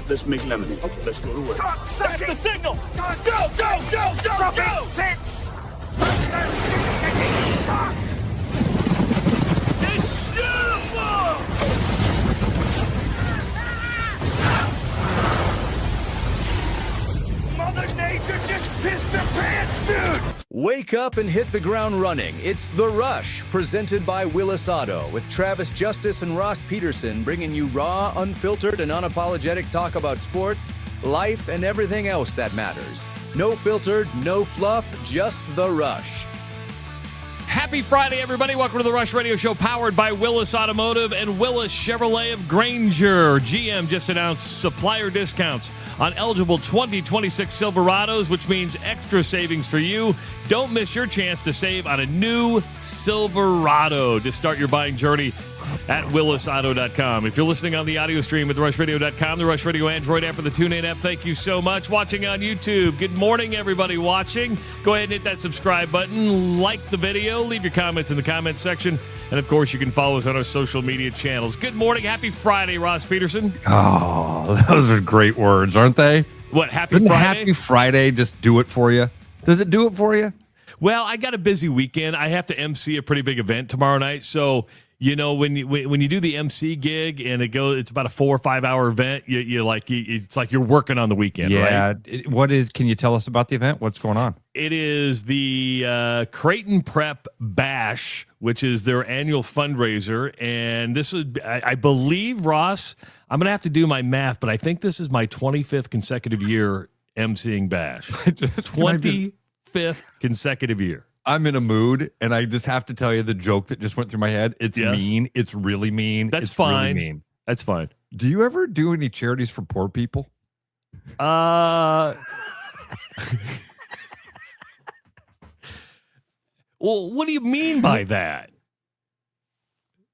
let's make lemonade. Okay. Let's go to work. That's the signal. Go, go, go, go, go. Six. It's beautiful. Mother Nature just pissed her pants, dude. Wake up and hit the ground running. It's The Rush, presented by Willis Auto, with Travis Justice and Ross Peterson bringing you raw, unfiltered, and unapologetic talk about sports, life, and everything else that matters. No filtered, no fluff, just The Rush. Happy Friday, everybody. Welcome to the Rush Radio Show, powered by Willis Automotive and Willis Chevrolet of Granger. GM just announced supplier discounts on eligible 2026 Silverados, which means extra savings for you. Don't miss your chance to save on a new Silverado to start your buying journey at willisauto.com. If you're listening on the audio stream at therushradio.com, the Rush Radio Android app, or the TuneIn app, thank you so much. Watching on YouTube, good morning, everybody watching. Go ahead and hit that subscribe button, like the video, leave your comments in the comments section, and of course, you can follow us on our social media channels. Good morning, happy Friday, Ross Peterson. Oh, those are great words, aren't they? What, happy Didn't Friday? Happy Friday just do it for you? Does it do it for you? Well, I got a busy weekend. I have to MC a pretty big event tomorrow night, so you know, when you do the MC gig and it's about a 4 or 5 hour event, it's like you're working on the weekend, right? Yeah. Can you tell us about the event? What's going on? It is the Creighton Prep Bash, which is their annual fundraiser. And this is, I believe, Ross, I'm going to have to do my math, but I think this is my 25th consecutive year MCing Bash. 25th consecutive year. I'm in a mood, and I just have to tell you the joke that just went through my head. It's mean. It's really mean. That's it's fine. Really mean. That's fine. Do you ever do any charities for poor people? Well, what do you mean by that?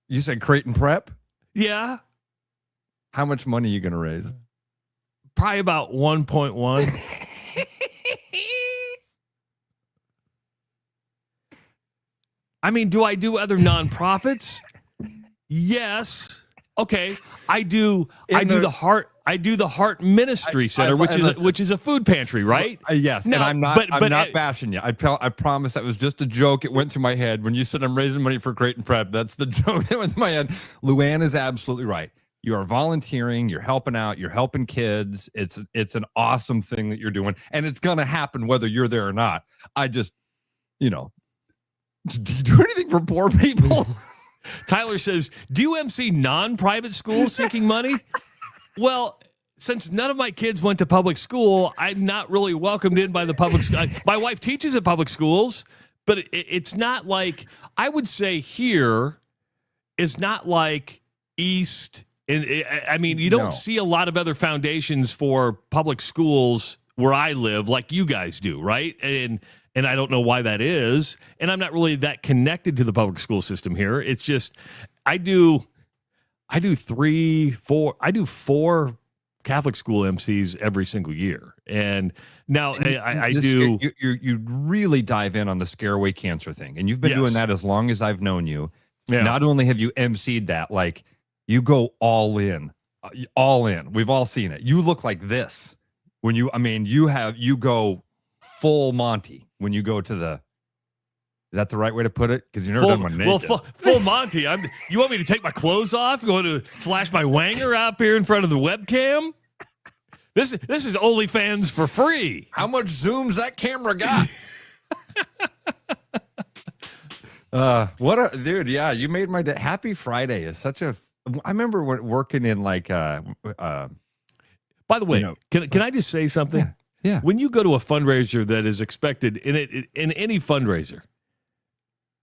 You said Creighton Prep? Yeah. How much money are you going to raise? Probably about 1.1. I mean, do I do other nonprofits? Yes. Okay. I do the Heart Ministry Center, which is a food pantry, right? Yes. No, and I'm not bashing you. I promise that was just a joke. It went through my head when you said I'm raising money for Creighton Prep. That's the joke that went through my head. Luann is absolutely right. You are volunteering, you're helping out, you're helping kids. It's an awesome thing that you're doing, and it's going to happen whether you're there or not. I just, do you do anything for poor people? Tyler says, do you MC non-private schools seeking money? Well, since none of my kids went to public school, I'm not really welcomed in by the public school. My wife teaches at public schools, but it's not like, I would say here is not like East. I mean, you don't see a lot of other foundations for public schools where I live like you guys do, right? And I don't know why that is. And I'm not really that connected to the public school system here. It's just I do 4 Catholic school MCs every single year. And now you really dive in on the scare away cancer thing. And you've been doing that as long as I've known you. Yeah. Not only have you MC'd that, like you go all in. We've all seen it. You look like this when you go full Monty when you go to the. Is that the right way to put it? Because you've never done one naked. Well, full Monty. You want me to take my clothes off? Going to flash my wanger out here in front of the webcam? This is OnlyFans for free. How much zooms that camera got? What a dude! Yeah, you made my day. Happy Friday is such a. I remember working in like. By the way, can I just say something? Yeah. When you go to a fundraiser that is expected in any fundraiser,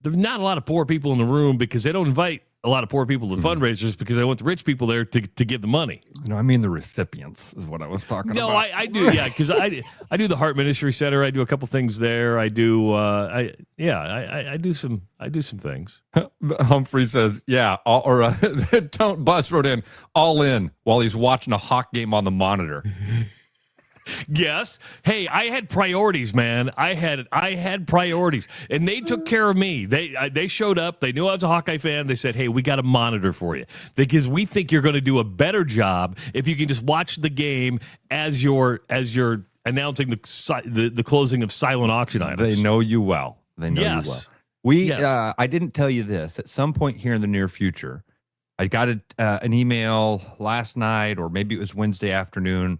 there's not a lot of poor people in the room because they don't invite a lot of poor people to fundraisers because they want the rich people there to give the money. No, I mean the recipients is what I was talking about. No, I do, yeah, because I do the Heart Ministry Center. I do a couple things there. I do, I do some things. Humphrey says, yeah, don't Bus wrote in all in while he's watching a Hawk game on the monitor. Yes. Hey, I had priorities, man. I had priorities, and they took care of me. They showed up. They knew I was a Hawkeye fan. They said, "Hey, we got a monitor for you because we think you're going to do a better job if you can just watch the game as you're announcing the closing of silent auction items." They know you well. They know you well. I didn't tell you this. At some point here in the near future, I got an email last night, or maybe it was Wednesday afternoon,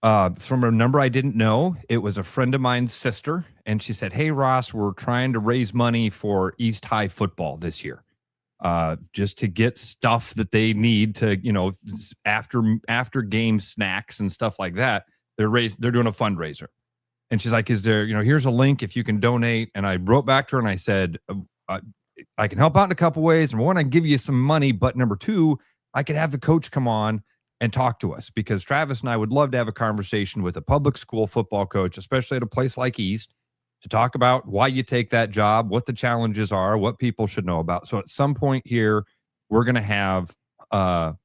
from a number I didn't know. It was a friend of mine's sister, and she said, "Hey, Ross, we're trying to raise money for East High football this year, just to get stuff that they need to, after game snacks and stuff like that. They're doing a fundraiser." And she's like, "Is there, here's a link if you can donate." And I wrote back to her and I said, "I can help out in a couple ways. Number one, I can give you some money, but number two, I could have the coach come on and talk to us, because Travis and I would love to have a conversation with a public school football coach, especially at a place like East, to talk about why you take that job, what the challenges are, what people should know about." So at some point here, we're going to have the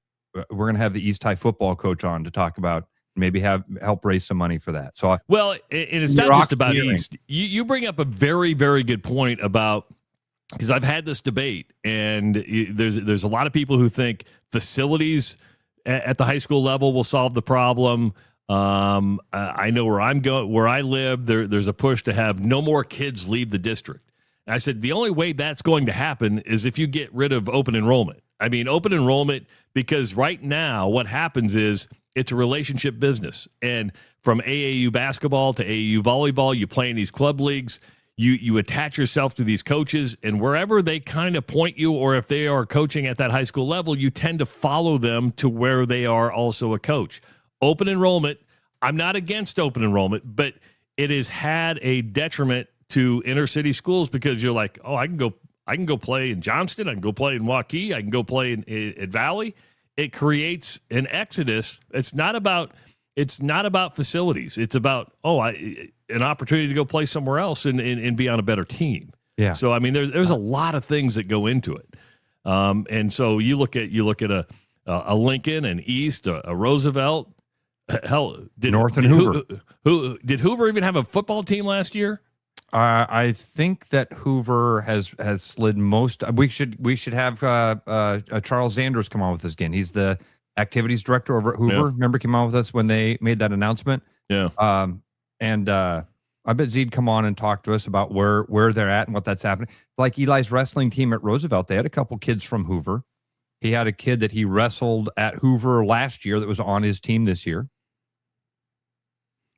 East High football coach on to talk about, maybe help raise some money for that. So, well, it's not just about East. You bring up a very, very good point about, because I've had this debate, and there's a lot of people who think facilities at the high school level will solve the problem. I know where I live, there's a push to have no more kids leave the district. And I said, the only way that's going to happen is if you get rid of open enrollment. I mean, open enrollment, because right now what happens is it's a relationship business. And from AAU basketball to AAU volleyball, you play in these club leagues, you attach yourself to these coaches, and wherever they kind of point you, or if they are coaching at that high school level, you tend to follow them to where they are also a coach. Open enrollment, I'm not against open enrollment, but it has had a detriment to inner city schools, because you're like, oh, I can go play in Johnston, I can go play in Waukee, I can go play at Valley. It creates an exodus. It's not about facilities. It's about an opportunity to go play somewhere else and be on a better team. Yeah. So I mean, there's a lot of things that go into it. And so you look at a Lincoln, an East, a Roosevelt. Hell, North and Hoover. Who did Hoover even have a football team last year? I think that Hoover has slid most. We should have Charles Zanders come on with us again. He's the activities director over at Hoover. Yeah. Remember, came on with us when they made that announcement. Yeah. And I bet Z'd come on and talk to us about where they're at and what that's happening. Like Eli's wrestling team at Roosevelt, they had a couple kids from Hoover. He had a kid that he wrestled at Hoover last year that was on his team this year.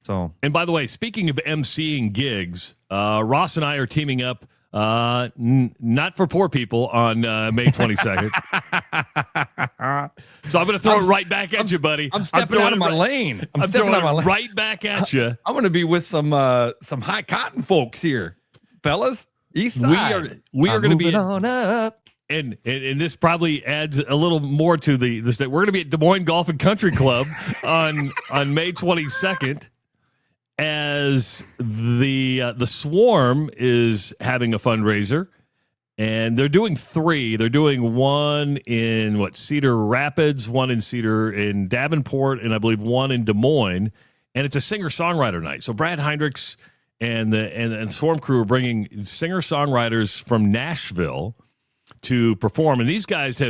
So, and by the way, speaking of emceeing gigs, Ross and I are teaming up, not for poor people, on May 22nd. So I'm going to throw it right back at you, buddy. I'm stepping out of my lane. I'm throwing it right back at you. I'm going to be with some high cotton folks here, fellas. East side. We are going to be on up. And this probably adds a little more to this. We're going to be at Des Moines Golf and Country Club on May 22nd. As the Swarm is having a fundraiser, and they're doing three. They're doing one in Cedar Rapids, one in Davenport, and I believe one in Des Moines. And it's a singer-songwriter night. So Brad Heinrichs and the Swarm crew are bringing singer-songwriters from Nashville to perform. And these guys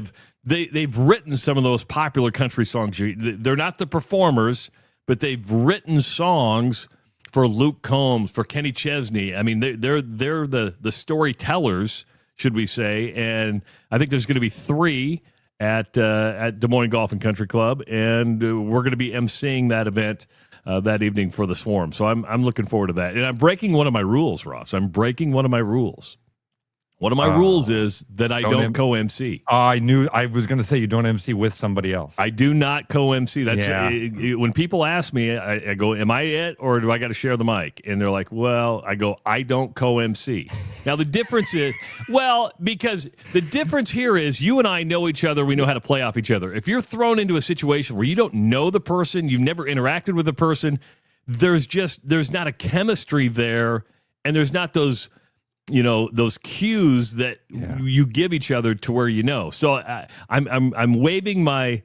they've written some of those popular country songs. They're not the performers, but they've written songs for Luke Combs, for Kenny Chesney. I mean, they're the storytellers, should we say? And I think there's going to be three at Des Moines Golf and Country Club, and we're going to be emceeing that event that evening for the Swarm. So I'm looking forward to that. And I'm breaking one of my rules, Ross. I'm breaking one of my rules. One of my rules is that I don't co-MC. I was going to say you don't MC with somebody else. I do not co-MC. That's when people ask me, I go, "Am I it, or do I got to share the mic?" And they're like, "Well," I go, "I don't co-MC." Now the difference is, because the difference here is you and I know each other. We know how to play off each other. If you're thrown into a situation where you don't know the person, you've never interacted with the person, there's not a chemistry there, and there's not those those cues that you give each other to where So I'm waiving my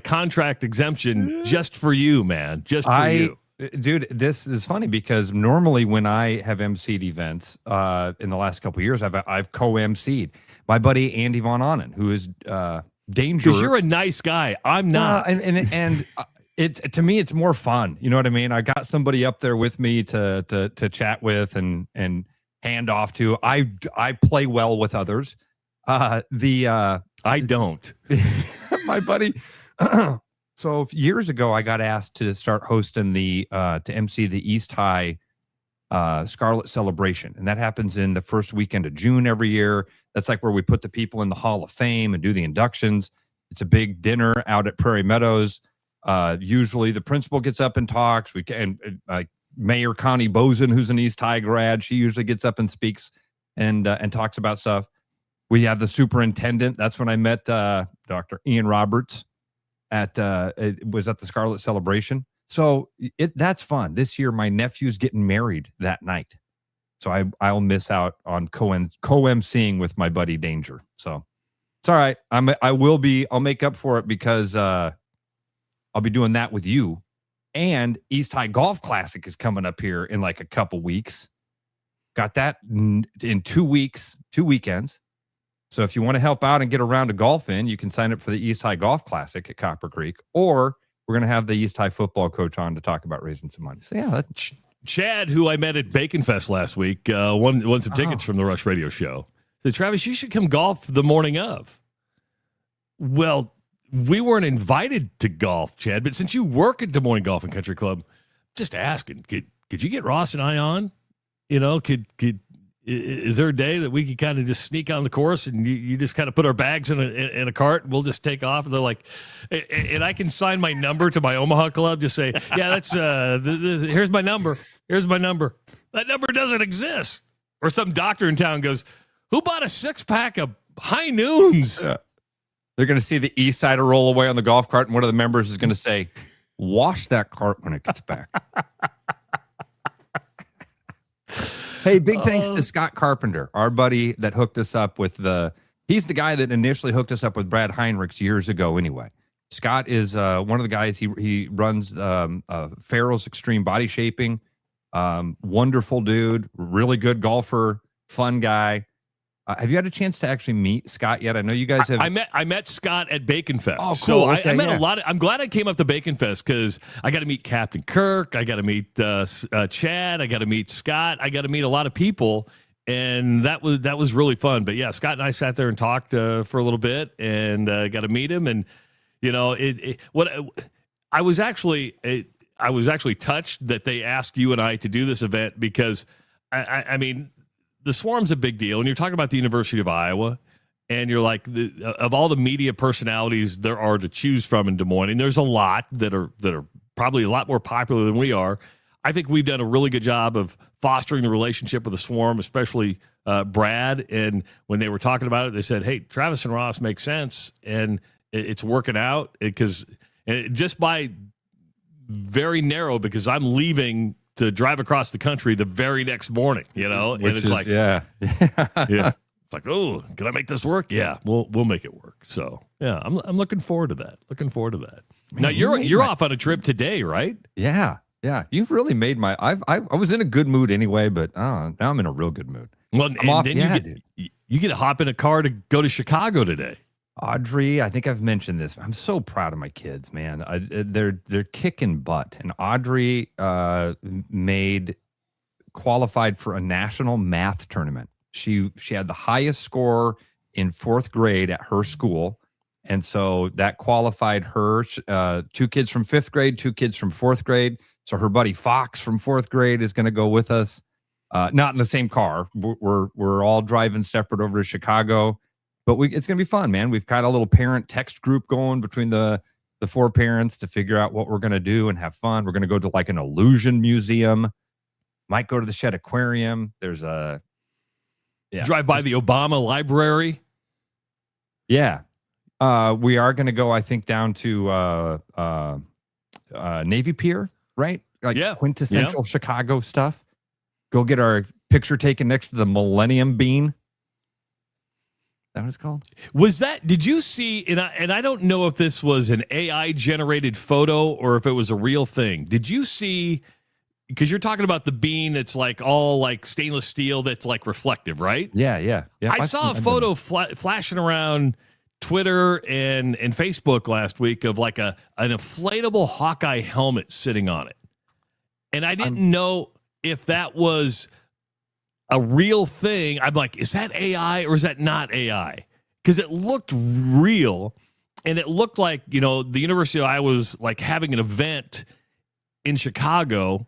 contract exemption just for you, man. Just for you. Dude, this is funny because normally when I have emceed events in the last couple of years, I've co-emceed. My buddy Andy Von Onen, who is dangerous. Because you're a nice guy. I'm not. And it's to me, it's more fun. You know what I mean? I got somebody up there with me to chat with and hand off to. I play well with others. I don't. My buddy. So years ago, I got asked to start hosting to MC the East High Scarlet Celebration, and that happens in the first weekend of June every year. That's like where we put the people in the Hall of Fame and do the inductions. It's a big dinner out at Prairie Meadows. Usually, the principal gets up and talks. Mayor Connie Bozen, who's an East High grad, she usually gets up and speaks and talks about stuff. We have the superintendent. That's when I met Dr. Ian Roberts. It was at the Scarlet Celebration. So that's fun. This year, my nephew's getting married that night. So I'll miss out on co-emceeing with my buddy Danger. So it's all right. I'll make up for it because I'll be doing that with you. And East High Golf Classic is coming up here in like a couple weeks. Got that in 2 weeks, 2 weekends. So if you want to help out and get a round of golf in, you can sign up for the East High Golf Classic at Copper Creek, or we're going to have the East High football coach on to talk about raising some money. So yeah, Chad, who I met at Bacon Fest last week, won some tickets from the Rush Radio Show. Said, Travis, you should come golf the morning of. Well, we weren't invited to golf, Chad, but since you work at Des Moines Golf and Country Club, just asking, could you get Ross and I on? Is there a day that we could kind of just sneak on the course and you just kind of put our bags in a cart and we'll just take off? And they're like, and I can sign my number to my Omaha club. Just say, yeah, that's here's my number. Here's my number. That number doesn't exist. Or some doctor in town goes, who bought a 6-pack of High Noons? Yeah. They're going to see the East Sider roll away on the golf cart, and one of the members is going to say, wash that cart when it gets back. Hey, big thanks to Scott Carpenter, our buddy that hooked us up with he's the guy that initially hooked us up with Brad Heinrichs years ago anyway. Scott is one of the guys, he runs Farrell's Extreme Body Shaping. Wonderful dude, really good golfer, fun guy. Have you had a chance to actually meet Scott yet? I know you guys have. I met Scott at Bacon Fest. Oh, cool. So okay, I met a lot of. I'm glad I came up to Bacon Fest because I got to meet Captain Kirk. I got to meet Chad. I got to meet Scott. I got to meet a lot of people, and that was really fun. But yeah, Scott and I sat there and talked for a little bit, and got to meet him. And I was actually touched that they asked you and I to do this event because I mean. The Swarm's a big deal. And you're talking about the University of Iowa, and you're like, of all the media personalities there are to choose from in Des Moines, and there's a lot that are probably a lot more popular than we are. I think we've done a really good job of fostering the relationship with the Swarm, especially Brad. And when they were talking about it, they said, hey, Travis and Ross make sense, and it's working out because just by very narrow, because I'm leaving to drive across the country the very next morning, and it's like, yeah. It's like, oh, can I make this work? Yeah, we'll make it work. So yeah, I'm looking forward to that. Man, now you're off on a trip today, right? Yeah. You've really made my. I was in a good mood anyway, but now I'm in a real good mood. Well, then you get to hop in a car to go to Chicago today. Audrey, I think I've mentioned this. I'm so proud of my kids, man. They're kicking butt. And Audrey qualified for a national math tournament. She had the highest score in 4th grade at her school, and so that qualified her. 2 kids from 5th grade, 2 kids from 4th grade. So her buddy Fox from 4th grade is going to go with us. Not in the same car. We're all driving separate over to Chicago. But it's going to be fun, man. We've got a little parent text group going between the 4 parents to figure out what we're going to do and have fun. We're going to go to like an illusion museum. Might go to the Shed Aquarium. There's drive by the Obama Library. Yeah. We are going to go, I think, down to Navy Pier, right? Like quintessential Chicago stuff. Go get our picture taken next to the Millennium Bean. Is that what it's called? Did you see, and I don't know if this was an AI generated photo or if it was a real thing. Did you see, because you're talking about the bean that's like all like stainless steel that's like reflective, right? Yeah. I saw a photo flashing around Twitter and Facebook last week of like an inflatable Hawkeye helmet sitting on it. And I didn't know if that was a real thing. I'm like, is that AI or is that not AI? Because it looked real, and it looked like, the University of Iowa was like having an event in Chicago,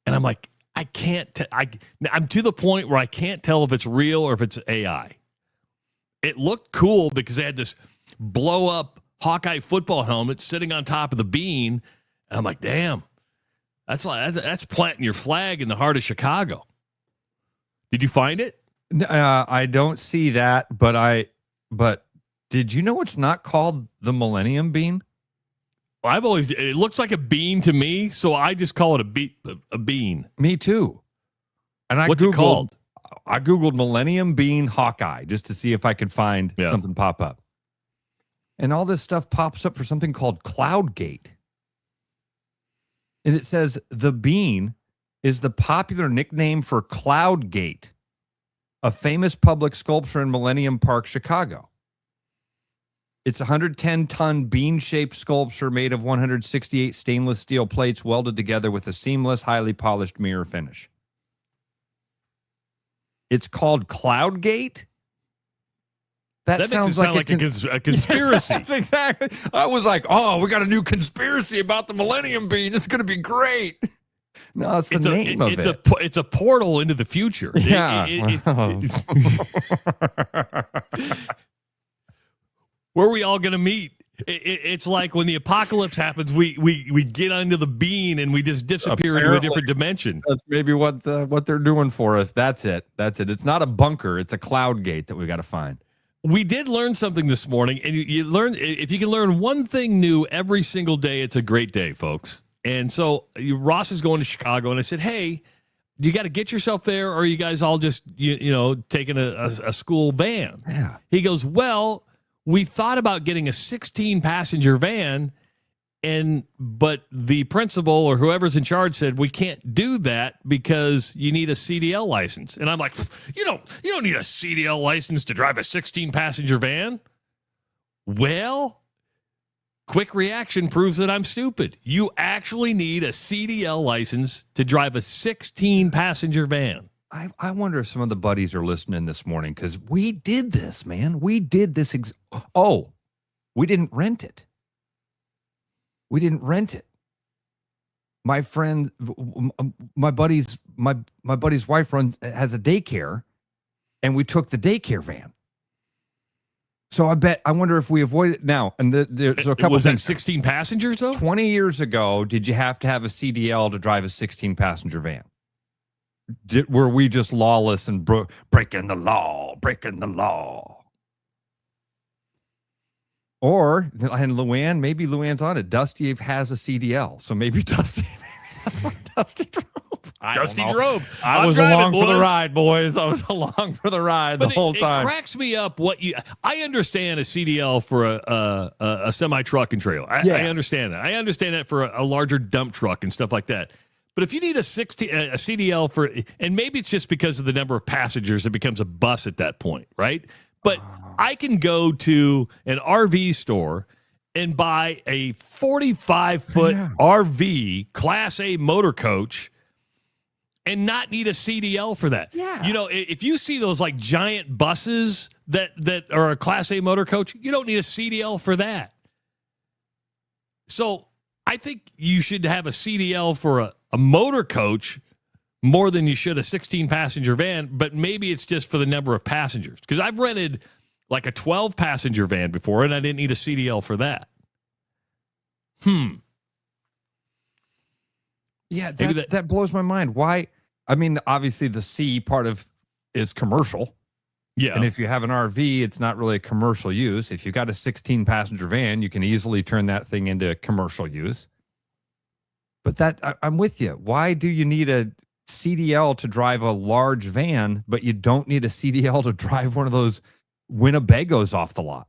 and I'm like, I can't. I'm to the point where I can't tell if it's real or if it's AI. It looked cool because they had this blow up Hawkeye football helmet sitting on top of the bean, and I'm like, damn, that's planting your flag in the heart of Chicago. Did you find it? I don't see that, but did you know it's not called the Millennium Bean? Well, it looks like a bean to me, so I just call it a bean. Me too. And what's it called? I Googled Millennium Bean Hawkeye just to see if I could find something pop up. And all this stuff pops up for something called Cloudgate. And it says the bean is the popular nickname for Cloudgate, a famous public sculpture in Millennium Park, Chicago. It's a 110-ton bean-shaped sculpture made of 168 stainless steel plates welded together with a seamless, highly polished mirror finish. It's called Cloudgate? That sounds like a conspiracy. That's exactly. I was like, oh, we got a new conspiracy about the Millennium Bean. It's going to be great. No, it's the name of it. It's a portal into the future. Yeah. Where are we all going to meet? It's like when the apocalypse happens, we get under the bean and we just disappear into a different dimension. That's maybe what they're doing for us. That's it. It's not a bunker. It's a cloud gate that we got to find. We did learn something this morning, and you learn, if you can learn one thing new every single day, it's a great day, folks. And so Ross is going to Chicago, and I said, hey, you got to get yourself there, or are you guys all just taking a school van? Yeah. He goes, well, we thought about getting a 16-passenger van, but the principal or whoever's in charge said we can't do that because you need a CDL license. And I'm like, you don't need a CDL license to drive a 16-passenger van. Well, quick reaction proves that I'm stupid. You actually need a CDL license to drive a 16-passenger van. I wonder if some of the buddies are listening this morning, because we did this, man. We did this. We didn't rent it. My friend, my buddy's wife has a daycare, and we took the daycare van. So I wonder if we avoid it now. And there's a couple. Was that 16 passengers though? 20 years ago, did you have to have a CDL to drive a 16-passenger van? Were we just lawless and breaking the law? Or, and maybe Luann's on it. Dusty has a CDL, so maybe Dusty. That's what Dusty drove. Dusty drove. I was along for the ride, boys. I was along for the ride the whole time. It cracks me up. I understand a CDL for a semi truck and trailer. I understand that. I understand that for a larger dump truck and stuff like that. But if you need a CDL for, and maybe it's just because of the number of passengers, it becomes a bus at that point, right? But I can go to an RV store and buy a 45-foot RV Class A motor coach and not need a CDL for that. Yeah. If you see those like giant buses that are a Class A motor coach, you don't need a CDL for that. So I think you should have a CDL for a motor coach more than you should a 16-passenger van, but maybe it's just for the number of passengers. Because I've rented like a 12-passenger van before, and I didn't need a CDL for that. Yeah, that blows my mind. Why? I mean, obviously the C part is commercial. Yeah. And if you have an RV, it's not really a commercial use. If you've got a 16-passenger van, you can easily turn that thing into commercial use. But I'm with you. Why do you need a CDL to drive a large van, but you don't need a CDL to drive one of those Winnebagos off the lot.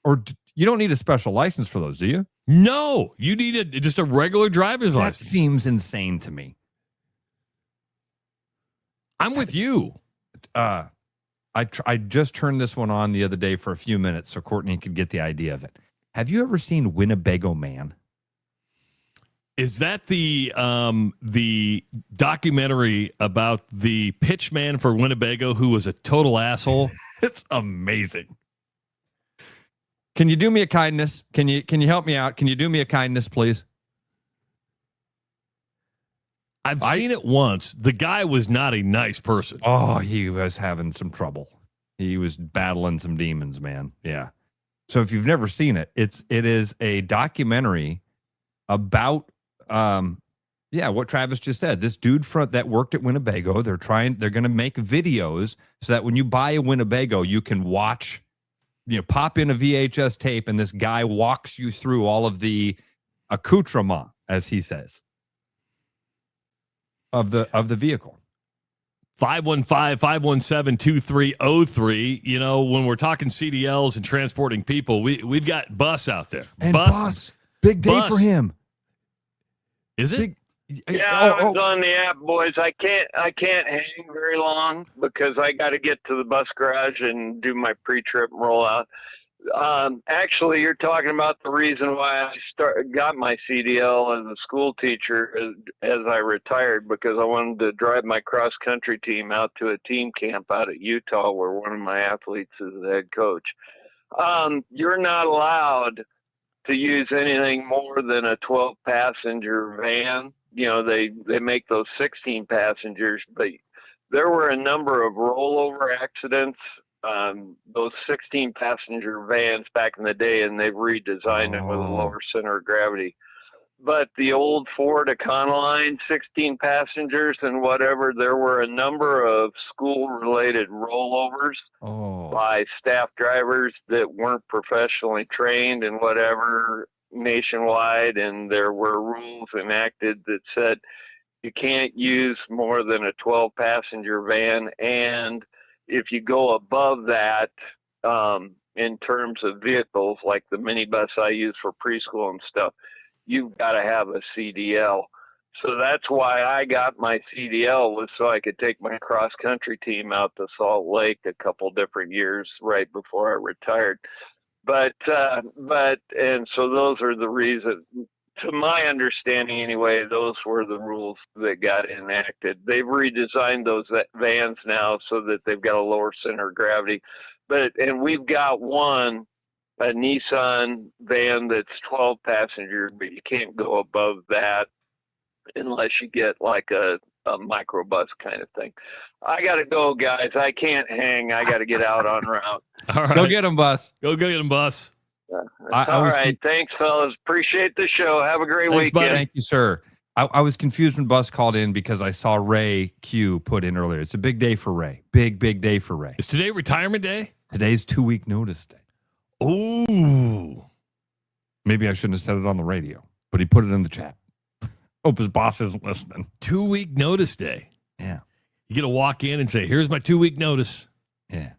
Or you don't need a special license for those, do you? No, you need just a regular driver's license. That seems insane to me. I'm with you. I just turned this one on the other day for a few minutes so Courtney could get the idea of it. Have you ever seen Winnebago Man? Is that the documentary about the pitchman for Winnebago who was a total asshole? It's amazing. Can you do me a kindness? Can you help me out? Can you do me a kindness, please? I've seen it once. The guy was not a nice person. Oh, he was having some trouble. He was battling some demons, man. Yeah. So if you've never seen it, it is a documentary about what Travis just said. This dude that worked at Winnebago, they're going to make videos so that when you buy a Winnebago, you can watch, pop in a VHS tape and this guy walks you through all of the accoutrement, as he says, of the vehicle. 515-517-2303. When we're talking CDLs and transporting people, we've got Bus out there. And Bus. Big day for him. Is it? I was on the app, boys. I can't hang very long because I got to get to the bus garage and do my pre-trip rollout. Actually, you're talking about the reason why I got my CDL as a school teacher as I retired, because I wanted to drive my cross-country team out to a team camp out at Utah where one of my athletes is the head coach. You're not allowed to use anything more than a 12-passenger van. They make those 16 passengers, but there were a number of rollover accidents. Those 16 passenger vans back in the day, and they've redesigned them with a lower center of gravity. But the old Ford Econoline, 16 passengers and whatever, there were a number of school-related rollovers by staff drivers that weren't professionally trained and whatever nationwide, and there were rules enacted that said you can't use more than a 12-passenger van, and if you go above that, in terms of vehicles, like the minibus I use for preschool and stuff, you've got to have a CDL. So that's why I got my CDL, was so I could take my cross-country team out to Salt Lake a couple different years right before I retired. And so those are the reasons. To my understanding anyway, those were the rules that got enacted. They've redesigned those vans now so that they've got a lower center of gravity. And we've got a Nissan van that's 12 passengers, but you can't go above that unless you get like a microbus kind of thing. I got to go, guys. I can't hang. I got to get out on route. All right. Go get him, Bus. Go get him, Bus. All right. Thanks, fellas. Appreciate the show. Have a great weekend. Buddy. Thank you, sir. I was confused when Bus called in because I saw Ray Q put in earlier. It's a big day for Ray. Big day for Ray. Is today retirement day? Today's 2-week notice day. Ooh. Maybe I shouldn't have said it on the radio, but he put it in the chat. Hope his boss isn't listening. 2-week notice day. Yeah. You get to walk in and say, here's my 2-week notice. Yeah.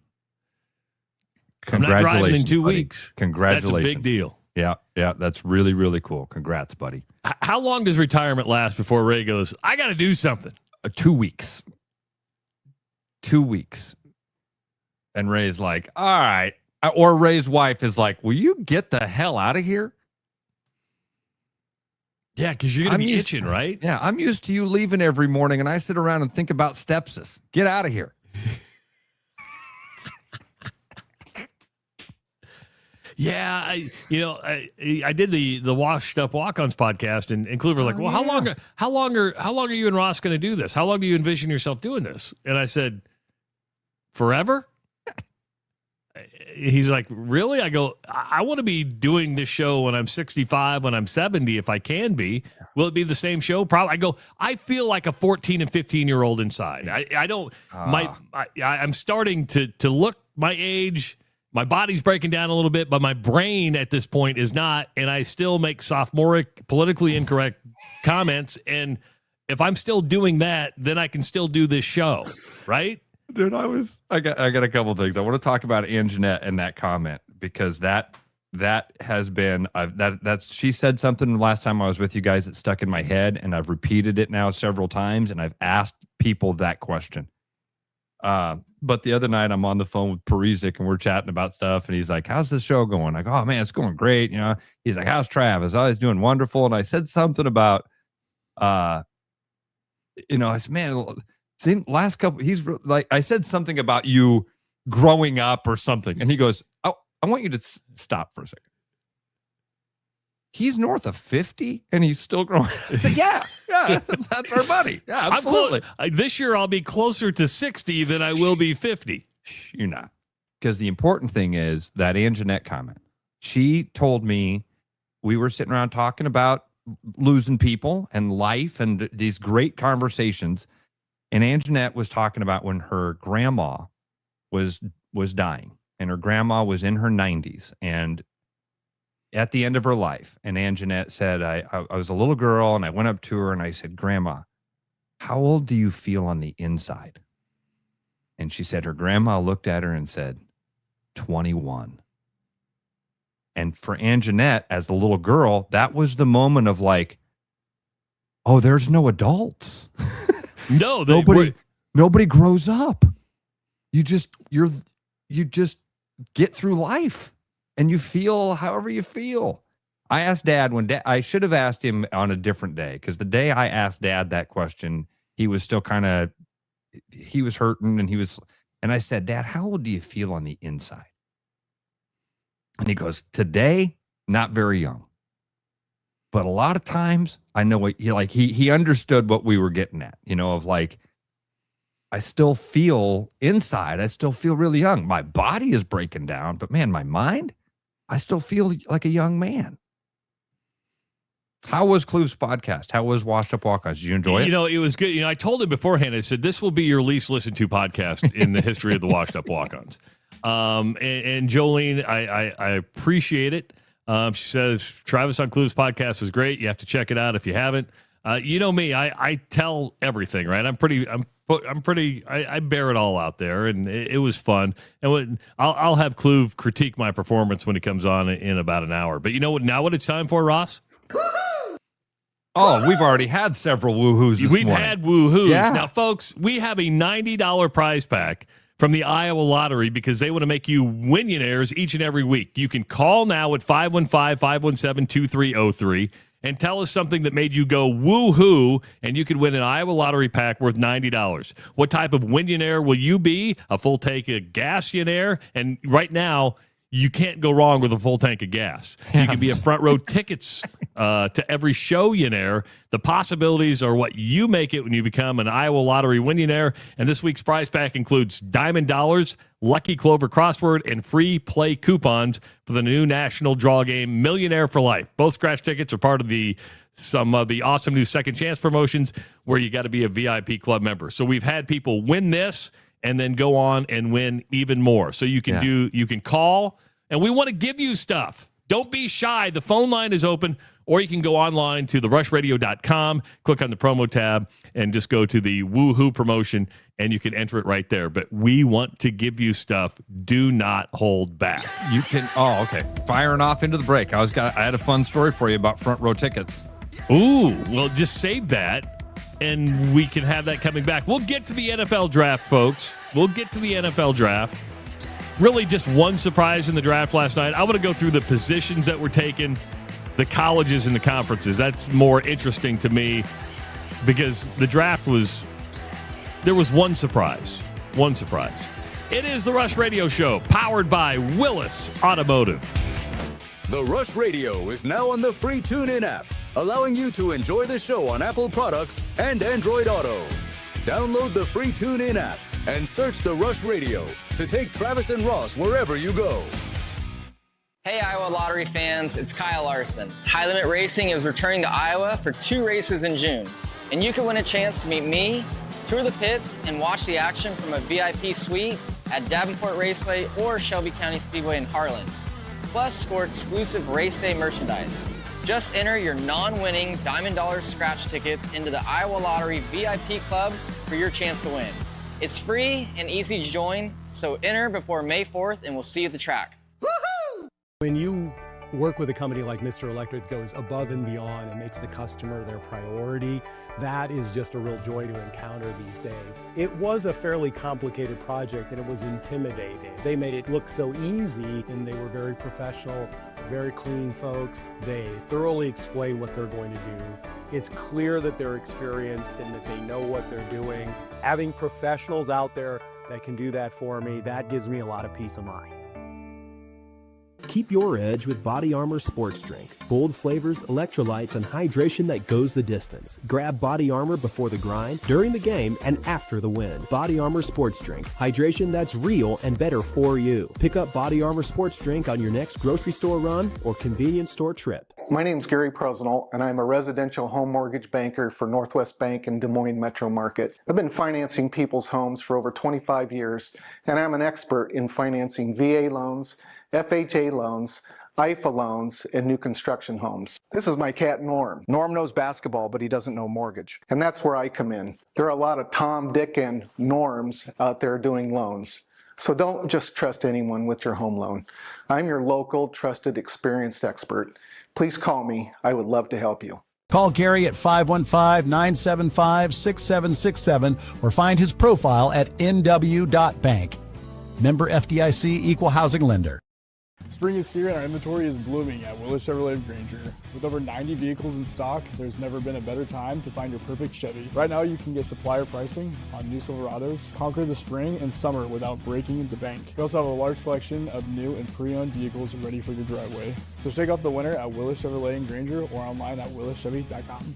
I'm not driving in 2 buddy. weeks. Congratulations. That's a big deal. Yeah. That's really, really cool. Congrats, buddy. How long does retirement last before Ray goes, I got to do something? 2 weeks. 2 weeks. And Ray's like, all right. Or Ray's wife is like, will you get the hell out of here? Yeah, because you're going to be itching, right? Yeah, I'm used to you leaving every morning, and I sit around and think about stepsis. Get out of here. Yeah, I did the Washed Up Walk-Ons podcast, and Kluver was like, well, how long are you and Ross going to do this? How long do you envision yourself doing this? And I said, forever? He's like, really? I go, I want to be doing this show when I'm 65, when I'm 70, if I can be. Will it be the same show? Probably. I go, I feel like a 14 and 15-year-old inside. I'm starting to look my age. My body's breaking down a little bit, but my brain at this point is not, and I still make sophomoric, politically incorrect comments, and if I'm still doing that, then I can still do this show, right? Dude, I got a couple of things. I want to talk about Anjanette and that comment, because that has been that's she said something last time I was with you guys that stuck in my head, and I've repeated it now several times, and I've asked people that question. But the other night I'm on the phone with Parisic and we're chatting about stuff, and he's like, "How's this show going?" I go, "Oh man, it's going great." You know, he's like, "How's Travis?" "Oh, he's doing wonderful." And I said something about, I said, "Man, see, last couple," he's like, I said something about you growing up or something, and he goes, "Oh, I want you to stop for a second. He's north of 50 and he's still growing." I said, yeah, that's our buddy. Yeah, absolutely. This year I'll be closer to 60 than I will be 50. You're not. Because the important thing is that Anjanette comment. She told me, we were sitting around talking about losing people and life and these great conversations. And Anjanette was talking about when her grandma was dying, and her grandma was in her 90s and at the end of her life. And Anjanette said, I was a little girl, and I went up to her and I said, "Grandma, how old do you feel on the inside?" And she said her grandma looked at her and said, 21. And for Anjanette, as the little girl, that was the moment of like, oh, there's no adults. No, nobody grows up. You just get through life. And you feel however you feel. I asked Dad I should have asked him on a different day, because the day I asked Dad that question, he was still he was hurting, and I said, "Dad, how old do you feel on the inside?" And he goes, "Today, not very young. But a lot of times, I know what he understood what we were getting at, of like, I still feel inside, I still feel really young. My body is breaking down, but man, my mind, I still feel like a young man." How was Kluver's podcast? How was Washed Up Walk-Ons? Did you enjoy it? It was good. I told him beforehand, I said, this will be your least listened to podcast in the history of the Washed Up Walk-Ons. And Jolene, I appreciate it. She says, Travis on Kluver's podcast was great. You have to check it out if you haven't. You know me, I tell everything, right? I bear it all out there, and it was fun. And I'll have Kluver critique my performance when he comes on in about an hour. But you know what? Now what it's time for, Ross? Oh, we've already had several woo-hoos this morning. We've had woo-hoos. Yeah. Now, folks, we have a $90 prize pack from the Iowa Lottery, because they want to make you winionaires each and every week. You can call now at 515-517-2303 and tell us something that made you go woo-hoo, and you could win an Iowa Lottery pack worth $90. What type of winionaire will you be? A full tank of gas-ionaire? And right now, you can't go wrong with a full tank of gas. Yes. You can be a front row tickets to every show-yonaire. The possibilities are what you make it when you become an Iowa Lottery winionaire. And this week's prize pack includes Diamond Dollars, Lucky Clover crossword, and free play coupons for the new national draw game, Millionaire for Life. Both scratch tickets are part of some of the awesome new Second Chance promotions, where you got to be a VIP club member. So we've had people win this and then go on and win even more. So you can you can call, and we want to give you stuff. Don't be shy. The phone line is open, or you can go online to therushradio.com, click on the promo tab, and just go to the Woo-Hoo promotion, and you can enter it right there. But we want to give you stuff. Do not hold back. You can. Oh, okay. Firing off into the break. I had a fun story for you about front row tickets. Ooh, well, just save that, and we can have that coming back. We'll get to the NFL draft, folks. We'll get to the NFL draft. Really just one surprise in the draft last night. I want to go through the positions that were taken, the colleges and the conferences. That's more interesting to me, because the draft there was one surprise. One surprise. It is the Rush Radio Show, powered by Willis Automotive. The Rush Radio is now on the free TuneIn app, allowing you to enjoy the show on Apple products and Android Auto. Download the free TuneIn app and search The Rush Radio to take Travis and Ross wherever you go. Hey, Iowa Lottery fans, it's Kyle Larson. High Limit Racing is returning to Iowa for 2 races in June, and you can win a chance to meet me, tour the pits, and watch the action from a VIP suite at Davenport Raceway or Shelby County Speedway in Harlan. Plus, score exclusive race day merchandise. Just enter your non-winning Diamond Dollars scratch tickets into the Iowa Lottery VIP Club for your chance to win. It's free and easy to join, so enter before May 4th and we'll see you at the track. Woo-hoo! When you work with a company like Mr. Electric that goes above and beyond and makes the customer their priority, that is just a real joy to encounter these days. It was a fairly complicated project and it was intimidating. They made it look so easy and they were very professional, very clean folks. They thoroughly explain what they're going to do. It's clear that they're experienced and that they know what they're doing. Having professionals out there that can do that for me, that gives me a lot of peace of mind. Keep your edge with Body Armor Sports Drink. Bold flavors, electrolytes, and hydration that goes the distance. Grab Body Armor before the grind, during the game, and after the win. Body Armor Sports Drink. Hydration that's real and better for you. Pick up Body Armor Sports Drink on your next grocery store run or convenience store trip. My name's Gary Presnell, and I'm a residential home mortgage banker for Northwest Bank in Des Moines Metro Market. I've been financing people's homes for over 25 years, and I'm an expert in financing VA loans, FHA loans, IFA loans, and new construction homes. This is my cat Norm. Norm knows basketball, but he doesn't know mortgage. And that's where I come in. There are a lot of Tom, Dick, and Norms out there doing loans. So don't just trust anyone with your home loan. I'm your local, trusted, experienced expert. Please call me. I would love to help you. Call Gary at 515-975-6767 or find his profile at nw.bank. Member FDIC, Equal Housing Lender. Spring is here and our inventory is blooming at Willis Chevrolet of Granger. With over 90 vehicles in stock, there's never been a better time to find your perfect Chevy. Right now you can get supplier pricing on new Silverados, conquer the spring and summer without breaking the bank. We also have a large selection of new and pre-owned vehicles ready for your driveway. So shake off the winter at Willis Chevrolet in Granger or online at willischevy.com.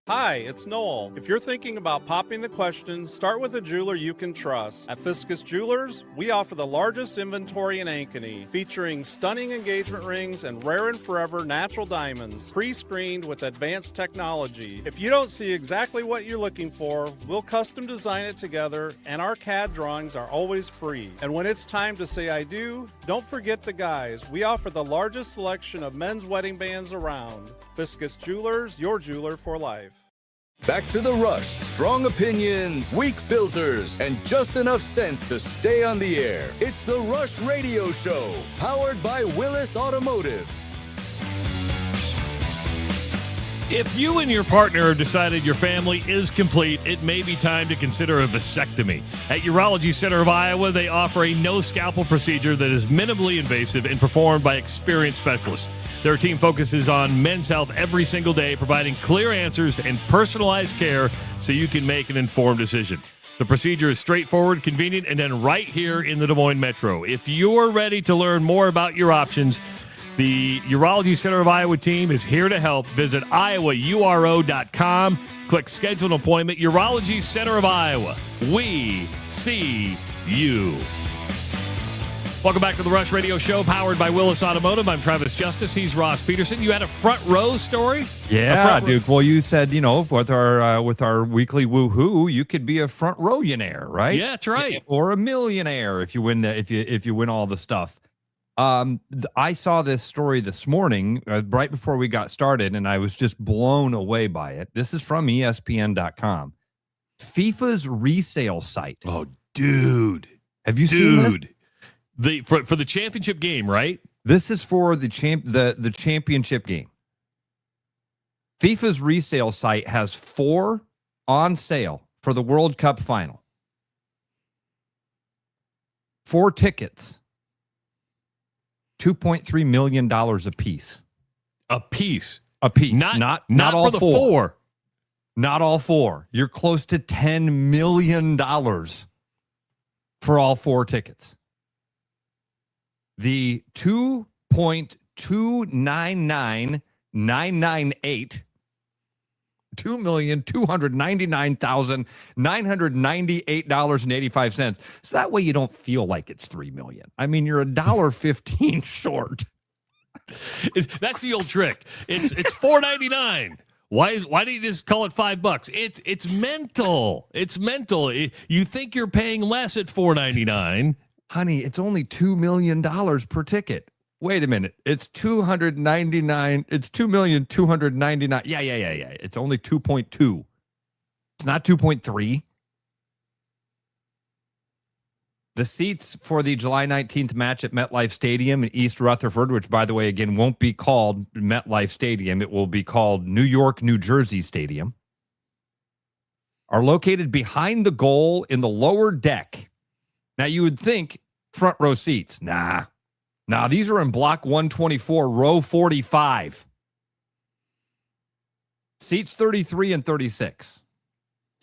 Hi, it's Noel. If you're thinking about popping the question, start with a jeweler you can trust. At Fiscus Jewelers, we offer the largest inventory in Ankeny, featuring stunning engagement rings and rare and forever natural diamonds, pre-screened with advanced technology. If you don't see exactly what you're looking for, we'll custom design it together, and our CAD drawings are always free. And when it's time to say I do, don't forget the guys. We offer the largest selection of men's wedding bands around. Fiscus Jewelers, your jeweler for life. Back to the rush. Strong opinions, weak filters, and just enough sense to stay on the air. It's the Rush Radio Show, powered by Willis Automotive. If you and your partner have decided your family is complete, it may be time to consider a vasectomy. At Urology Center of Iowa, they offer a no-scalpel procedure that is minimally invasive and performed by experienced specialists. Their team focuses on men's health every single day, providing clear answers and personalized care so you can make an informed decision. The procedure is straightforward, convenient, and done right here in the Des Moines Metro. If you're ready to learn more about your options, the Urology Center of Iowa team is here to help. Visit iowauro.com. Click Schedule an Appointment. Urology Center of Iowa. We see you. Welcome back to the Rush Radio Show, powered by Willis Automotive. I'm Travis Justice. He's Ross Peterson. You had a front row story? Yeah, Duke. Well, you said, with our weekly woo-hoo, you could be a front row-ionaire, right? Yeah, that's right. Or a millionaire if you win if you win all the stuff. I saw this story this morning, right before we got started, and I was just blown away by it. This is from ESPN.com. FIFA's resale site. Oh, dude. Have you seen this? For the championship game, right? This is for the championship game. FIFA's resale site has 4 on sale for the World Cup final. 4 tickets. $2.3 million a piece. A piece. Not all for the 4. Not all 4. You're close to $10 million for all 4 tickets. The 2.299998 $2,299,998.85. So that way you don't feel like it's $3 million. I mean, you're $1.15 short. That's the old trick. It's $4.99. Why do you just call it $5? It's mental. It's mental. You think you're paying less at $4.99. Honey, it's only $2 million per ticket. Wait a minute. It's $299. It's $2,299,000. Yeah. It's only 2.2. It's not 2.3. The seats for the July 19th match at MetLife Stadium in East Rutherford, which, by the way, again, won't be called MetLife Stadium. It will be called New York, New Jersey Stadium, are located behind the goal in the lower deck. Now, you would think front row seats. Nah, these are in block 124, row 45. Seats 33 and 36.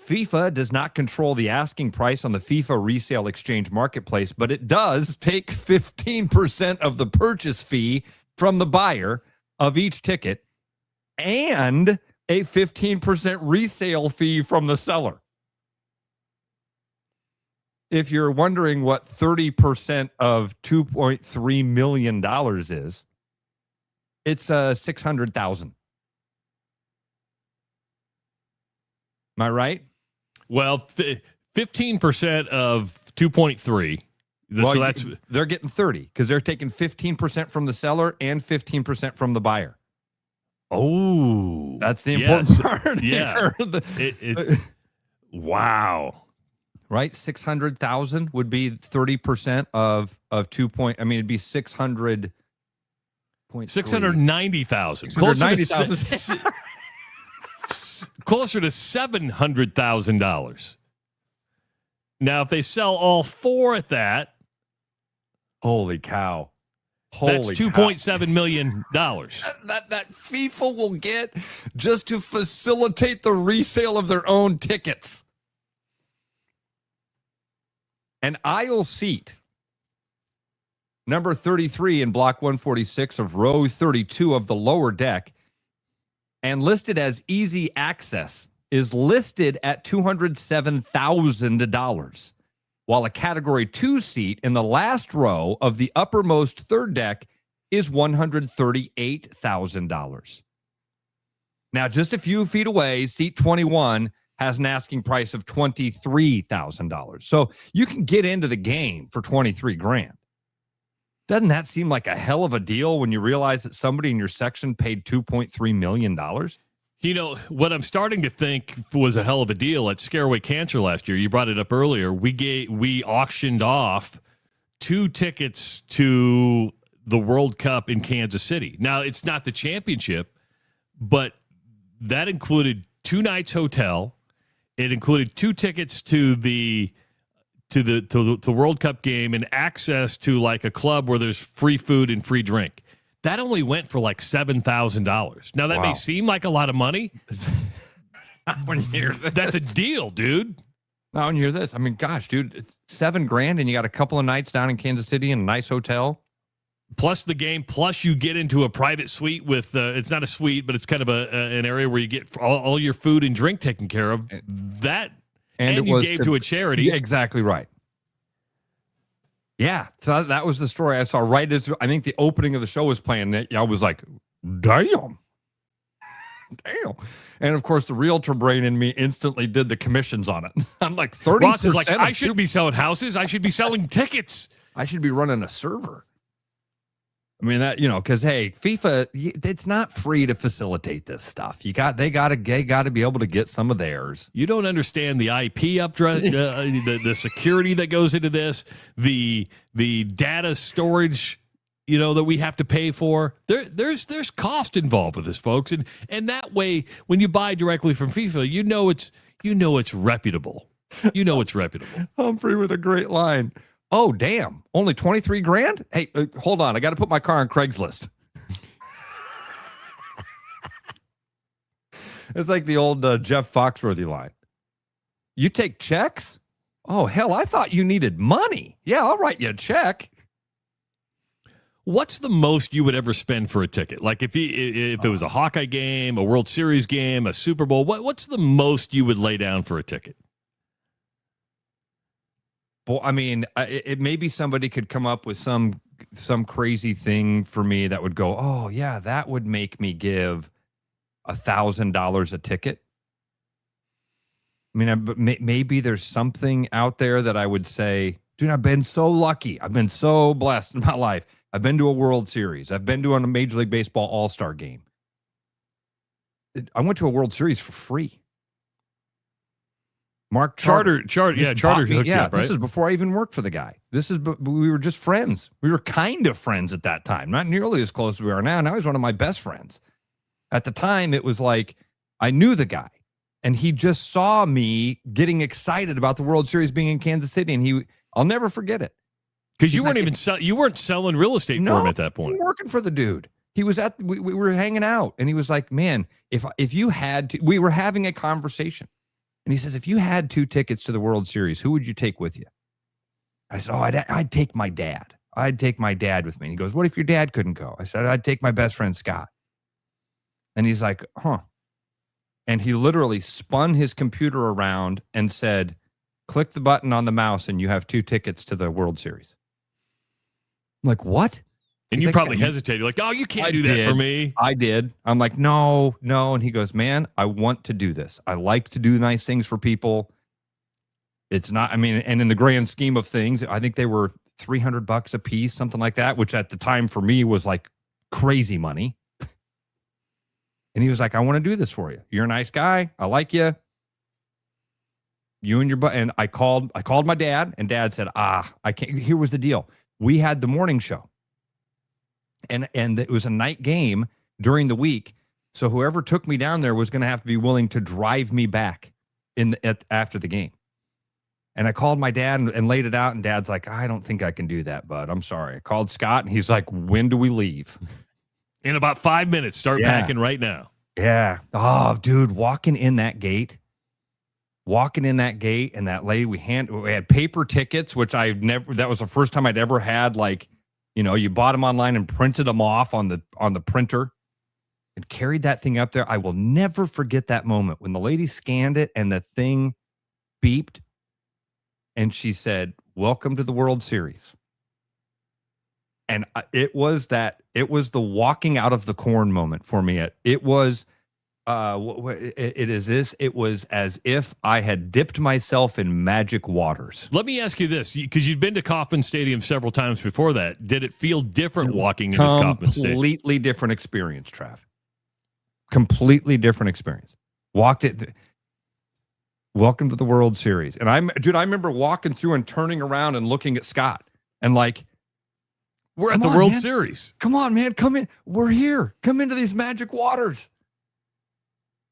FIFA does not control the asking price on the FIFA resale exchange marketplace, but it does take 15% of the purchase fee from the buyer of each ticket and a 15% resale fee from the seller. If you're wondering what 30% of $2.3 million is, it's $600,000. Am I right? Well, 15% of 2.3. So that's they're getting 30 because they're taking 15% from the seller and 15% from the buyer. Oh, that's the important part. Yeah, wow. Right, 600,000 would be 30% of 2 point. I mean, it'd be 690,000. Closer to $700,000. Now, if they sell all four at that, holy cow! That's $2.7 million. that FIFA will get just to facilitate the resale of their own tickets. An aisle seat, number 33 in block 146 of row 32 of the lower deck, and listed as easy access, is listed at $207,000, while a Category 2 seat in the last row of the uppermost third deck is $138,000. Now, just a few feet away, seat 21 has an asking price of $23,000. So you can get into the game for $23,000. Doesn't that seem like a hell of a deal when you realize that somebody in your section paid $2.3 million? You know, what I'm starting to think was a hell of a deal at Scareway Cancer last year, you brought it up earlier, we auctioned off 2 tickets to the World Cup in Kansas City. Now, it's not the championship, but that included 2 nights hotel. It included 2 tickets to the World Cup game and access to like a club where there's free food and free drink. That only went for like $7,000. Now that may seem like a lot of money. When you hear this. That's a deal, dude. Now when you hear this, I mean, gosh, dude, it's $7,000 and you got a couple of nights down in Kansas City in a nice hotel. Plus the game, plus you get into a private suite with, it's not a suite, but it's kind of an area where you get all your food and drink taken care of. That, and you gave to a charity. Yeah, exactly right. Yeah, so that was the story I saw right as I think the opening of the show was playing. I was like, damn. And of course, the realtor brain in me instantly did the commissions on it. I'm like, 30%. Ross is like, I shouldn't be selling houses. I should be selling tickets. I should be running a server. I mean, that, because, hey, FIFA, it's not free to facilitate this stuff. They got to be able to get some of theirs. You don't understand the IP address, the security that goes into this, the data storage, that we have to pay for. There's cost involved with this, folks, and that way, when you buy directly from FIFA, it's reputable. It's reputable. Humphrey with a great line. Oh, damn. Only $23,000? Hey, hold on. I got to put my car on Craigslist. It's like the old Jeff Foxworthy line. You take checks? Oh, hell, I thought you needed money. Yeah, I'll write you a check. What's the most you would ever spend for a ticket? Like if it was a Hawkeye game, a World Series game, a Super Bowl, what's the most you would lay down for a ticket? Well, I mean, it maybe somebody could come up with some crazy thing for me that would go, oh, yeah, that would make me give $1,000 a ticket. I mean, maybe there's something out there that I would say, dude, I've been so lucky. I've been so blessed in my life. I've been to a World Series. I've been to a Major League Baseball All-Star game. I went to a World Series for free. Mark Charter hooked you up, right? This is before I even worked for the guy. We were just friends. We were kind of friends at that time, not nearly as close as we are now. Now he's one of my best friends. At the time, it was like I knew the guy, and he just saw me getting excited about the World Series being in Kansas City, and I'll never forget it. Because you weren't selling real estate for him at that point. Working for the dude. He was we were hanging out, and he was like, man, if you had to, we were having a conversation. And he says, if you had 2 tickets to the World Series, who would you take with you? I said, I'd take my dad. I'd take my dad with me. And he goes, what if your dad couldn't go? I said, I'd take my best friend, Scott. And he's like, huh. And he literally spun his computer around and said, click the button on the mouse and you have 2 tickets to the World Series. I'm like, what? And you probably hesitated, like, oh, you can't do that for me. I did. I'm like, no. And he goes, man, I want to do this. I like to do nice things for people. It's not, I mean, and in the grand scheme of things, I think they were $300 a piece, something like that, which at the time for me was like crazy money. And he was like, I want to do this for you. You're a nice guy. I like you. You and your and I called my dad, and dad said, I can't. Here was the deal. We had the morning show. And it was a night game during the week. So whoever took me down there was going to have to be willing to drive me back after the game. And I called my dad and laid it out. And dad's like, I don't think I can do that, bud. I'm sorry. I called Scott, and he's like, when do we leave? In about 5 minutes. Start packing right now. Yeah. Oh, dude, walking in that gate, and that lady, we had paper tickets, which that was the first time I'd ever had, like, you know, you bought them online and printed them off on the printer and carried that thing up there. I will never forget that moment when the lady scanned it and the thing beeped and she said, welcome to the World Series. And it was the walking out of the corn moment for me. It was as if I had dipped myself in magic waters. Let me ask you this, because you've been to Kauffman Stadium several times before that. Did it feel different walking into Kauffman Stadium? Completely different experience, Trav. Completely different experience. Welcome to the World Series. And I remember walking through and turning around and looking at Scott and like, we're at the World Series. Come on, man. Come in. We're here. Come into these magic waters.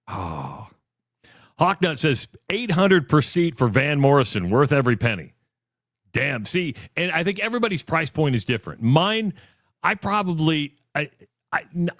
Oh. Hawknut says $800 per seat for Van Morrison, worth every penny. Damn. See, and I think everybody's price point is different. Mine, I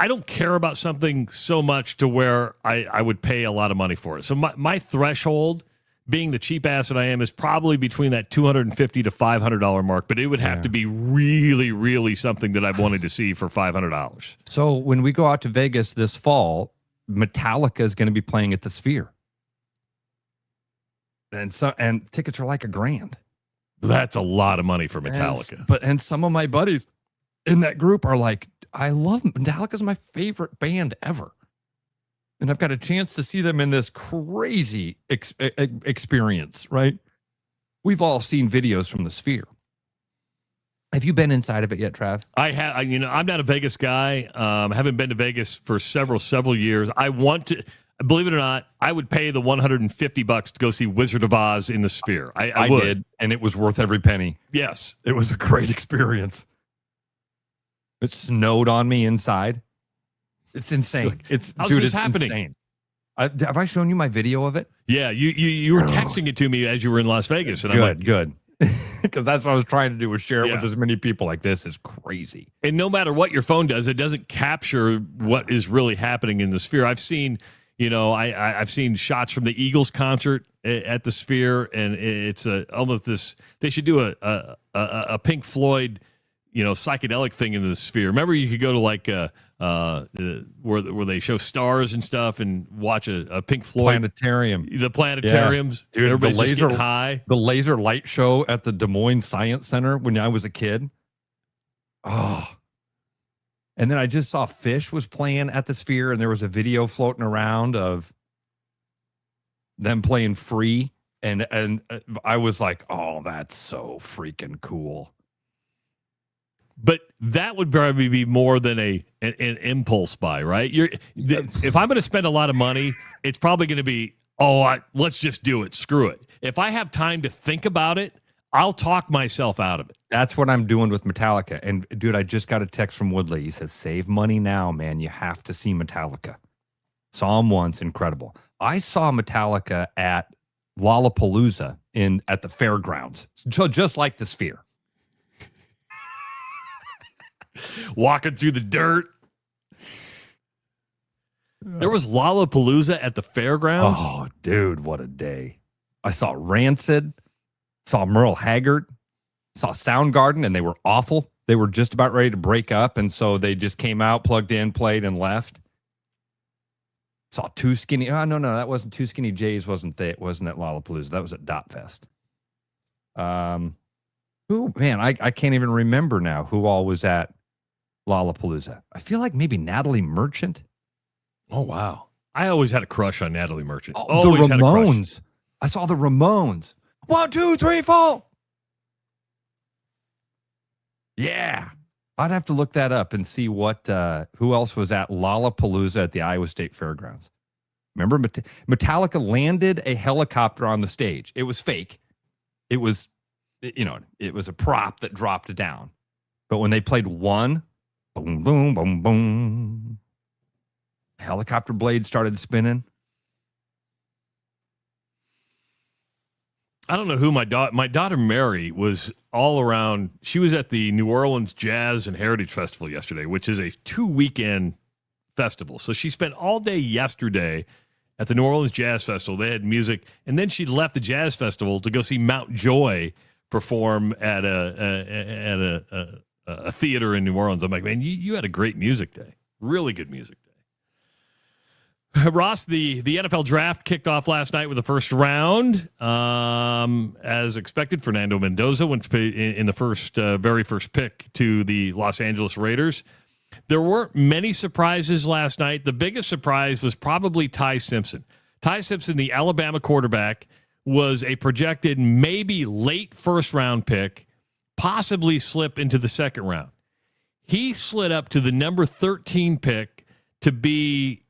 don't care about something so much to where I would pay a lot of money for it. So my threshold, being the cheap ass that I am, is probably between that $250 to $500 mark, but it would have to be really, really something that I've wanted to see for $500. So when we go out to Vegas this fall, Metallica is going to be playing at the Sphere. And tickets are like $1,000. That's a lot of money for Metallica. And some of my buddies in that group are like, I love Metallica's my favorite band ever. And I've got a chance to see them in this crazy experience, right? We've all seen videos from the Sphere. Have you been inside of it yet, Trav? I have. I'm not a Vegas guy. I haven't been to Vegas for several years. I want to. Believe it or not, I would pay the $150 to go see Wizard of Oz in the Sphere. I would. Did, and it was worth every penny. Yes, it was a great experience. It snowed on me inside. It's insane. It's happening? Insane. Have I shown you my video of it? Yeah, you were texting it to me as you were in Las Vegas, and I'm like, good. Because that's what I was trying to do, was share it with as many people. Like, this is crazy. And no matter what your phone does, it doesn't capture what is really happening in the Sphere. I've seen, I've seen shots from the Eagles concert at the Sphere, and it's almost this. They should do a Pink Floyd, psychedelic thing in the Sphere. Remember, you could go to like where they show stars and stuff and watch a Pink Floyd planetarium. The planetariums, dude, everybody's just getting high. The laser light show at the Des Moines Science Center when I was a kid. Oh, And then I just saw Fish was playing at the Sphere, and there was a video floating around of them playing free. And I was like, oh, that's so freaking cool. But that would probably be more than an impulse buy, right? If I'm going to spend a lot of money, it's probably going to be, let's just do it. Screw it. If I have time to think about it, I'll talk myself out of it. That's what I'm doing with Metallica. And, dude, I just got a text from Woodley. He says, save money now, man. You have to see Metallica. Saw him once. Incredible. I saw Metallica at Lollapalooza at the fairgrounds, just like the Sphere. Walking through the dirt. There was Lollapalooza at the fairgrounds. Oh, dude, what a day. I saw Rancid, saw Merle Haggard, saw Soundgarden, and they were awful. They were just about ready to break up, and so they just came out, plugged in, played, and left. Saw Two Skinny. Oh, no, that wasn't Two Skinny Jays. Wasn't at Lollapalooza. That was at Dot Fest. Who, man, I can't even remember now who all was at Lollapalooza. I feel like maybe Natalie Merchant. Oh, wow. I always had a crush on Natalie Merchant. Oh, the Ramones. I saw the Ramones. 1, 2, 3, 4. Yeah. I'd have to look that up and see who else was at Lollapalooza at the Iowa State Fairgrounds. Remember, Metallica landed a helicopter on the stage. It was fake. It was, it was a prop that dropped down. But when they played one, boom, boom, boom, boom, helicopter blade started spinning. I don't know who my daughter Mary was all around. She was at the New Orleans Jazz and Heritage Festival yesterday, which is a 2-weekend festival. So she spent all day yesterday at the New Orleans Jazz Festival. They had music, and then she left the Jazz Festival to go see Mount Joy perform at a theater in New Orleans. I'm like, man, you had a great music day, really good music day. Ross, the NFL draft kicked off last night with the first round. As expected, Fernando Mendoza went in the very first pick to the Los Angeles Raiders. There weren't many surprises last night. The biggest surprise was probably Ty Simpson. Ty Simpson, the Alabama quarterback, was a projected maybe late first-round pick, possibly slip into the second round. He slid up to the number 13 pick to be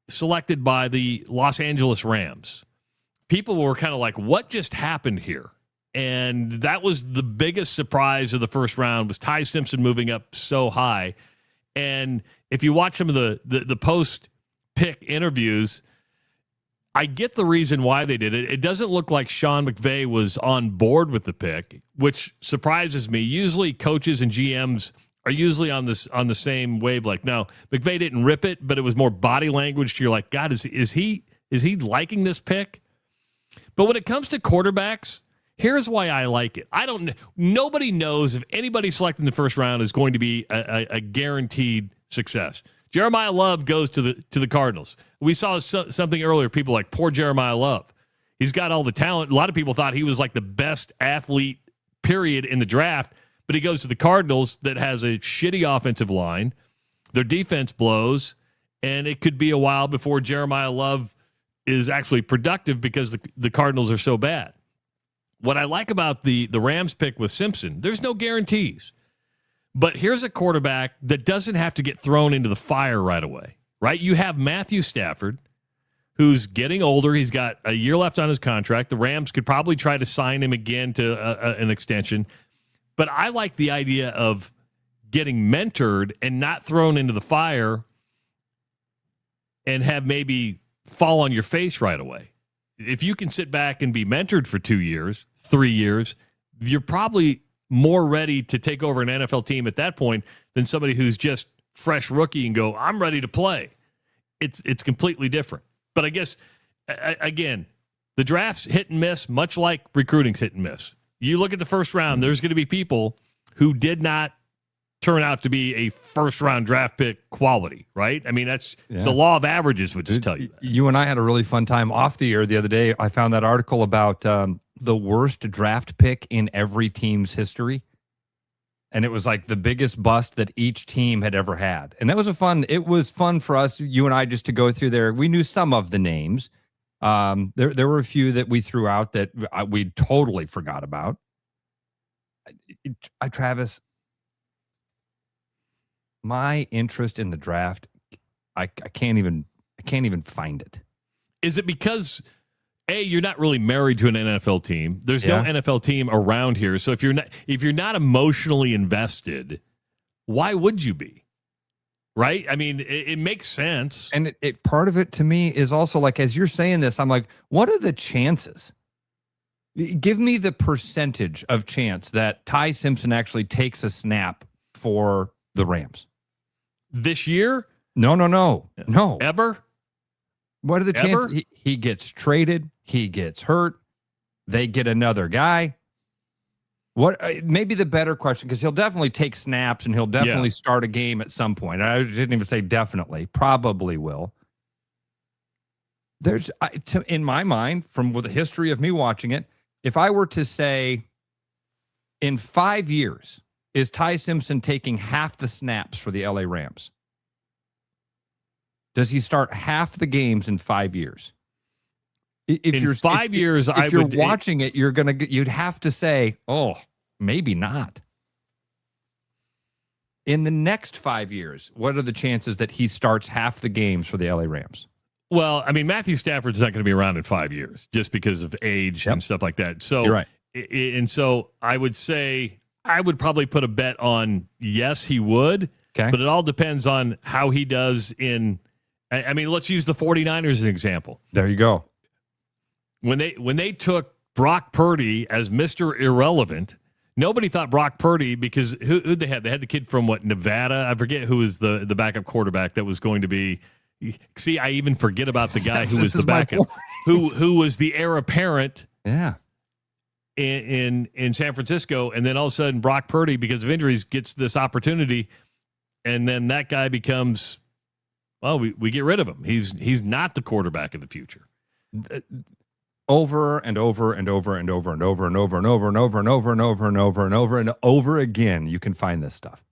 selected by the Los Angeles Rams. People were kind of like, what just happened here? And that was the biggest surprise of the first round, was Ty Simpson moving up so high. And if you watch some of the post-pick interviews, I get the reason why they did it. It doesn't look like Sean McVay was on board with the pick, which surprises me. Usually coaches and GMs are usually on the same wavelength. Now, McVay didn't rip it, but it was more body language. You're like, God, is he liking this pick? But when it comes to quarterbacks, here's why I like it. Nobody knows if anybody selected in the first round is going to be a guaranteed success. Jeremiah Love goes to the Cardinals. We saw something earlier. People like, poor Jeremiah Love. He's got all the talent. A lot of people thought he was like the best athlete, period, in the draft. But he goes to the Cardinals that has a shitty offensive line. Their defense blows, and it could be a while before Jeremiah Love is actually productive because the Cardinals are so bad. What I like about the Rams pick with Simpson, there's no guarantees. But here's a quarterback that doesn't have to get thrown into the fire right away, right? You have Matthew Stafford, who's getting older. He's got a year left on his contract. The Rams could probably try to sign him again to an extension. But I like the idea of getting mentored and not thrown into the fire and have maybe fall on your face right away. If you can sit back and be mentored for 2 years, 3 years, you're probably more ready to take over an NFL team at that point than somebody who's just fresh rookie and go, I'm ready to play. It's completely different. But I guess, again, the draft's hit and miss, much like recruiting's hit and miss. You look at the first round, there's going to be people who did not turn out to be a first-round draft pick quality, right? I mean, that's the law of averages would just tell you that. You and I had a really fun time off the air the other day. I found that article about the worst draft pick in every team's history. And it was like the biggest bust that each team had ever had. And that was it was fun for us, you and I, just to go through there. We knew some of the names. There were a few that we threw out that we totally forgot about. Travis, my interest in the draft, I can't even find it. Is it because you're not really married to an NFL team? There's no NFL team around here. So if you're not emotionally invested, why would you be? Right? I mean, it makes sense. And it part of it to me is also like, as you're saying this, I'm like, what are the chances? Give me the percentage of chance that Ty Simpson actually takes a snap for the Rams. This year? No. Ever? What are the chances? He gets traded. He gets hurt. They get another guy. What? Maybe the better question, because he'll definitely take snaps and he'll definitely start a game at some point. I didn't even say definitely. Probably will. There's, in my mind, from the history of me watching it, if I were to say, in 5 years, is Ty Simpson taking half the snaps for the LA Rams? Does he start half the games in 5 years? If you're watching it, you'd have to say, oh, maybe not. In the next 5 years, what are the chances that he starts half the games for the LA Rams? Well, I mean, Matthew Stafford's not going to be around in 5 years just because of age and stuff like that. So, you're right. And so I would say I would probably put a bet on yes, he would. Okay. But it all depends on how he does in. I mean, let's use the 49ers as an example. There you go. When they took Brock Purdy as Mr. Irrelevant, nobody thought Brock Purdy, because who'd they have? They had the kid from Nevada? I forget who was the backup quarterback that was going to be. See, I even forget about the guy who was the backup, who was the heir apparent. Yeah. In San Francisco, and then all of a sudden Brock Purdy, because of injuries, gets this opportunity, and then that guy becomes, well, we get rid of him. He's not the quarterback of the future. Over and over and over and over and over and over and over and over and over and over and over and over and over again, you can find this stuff.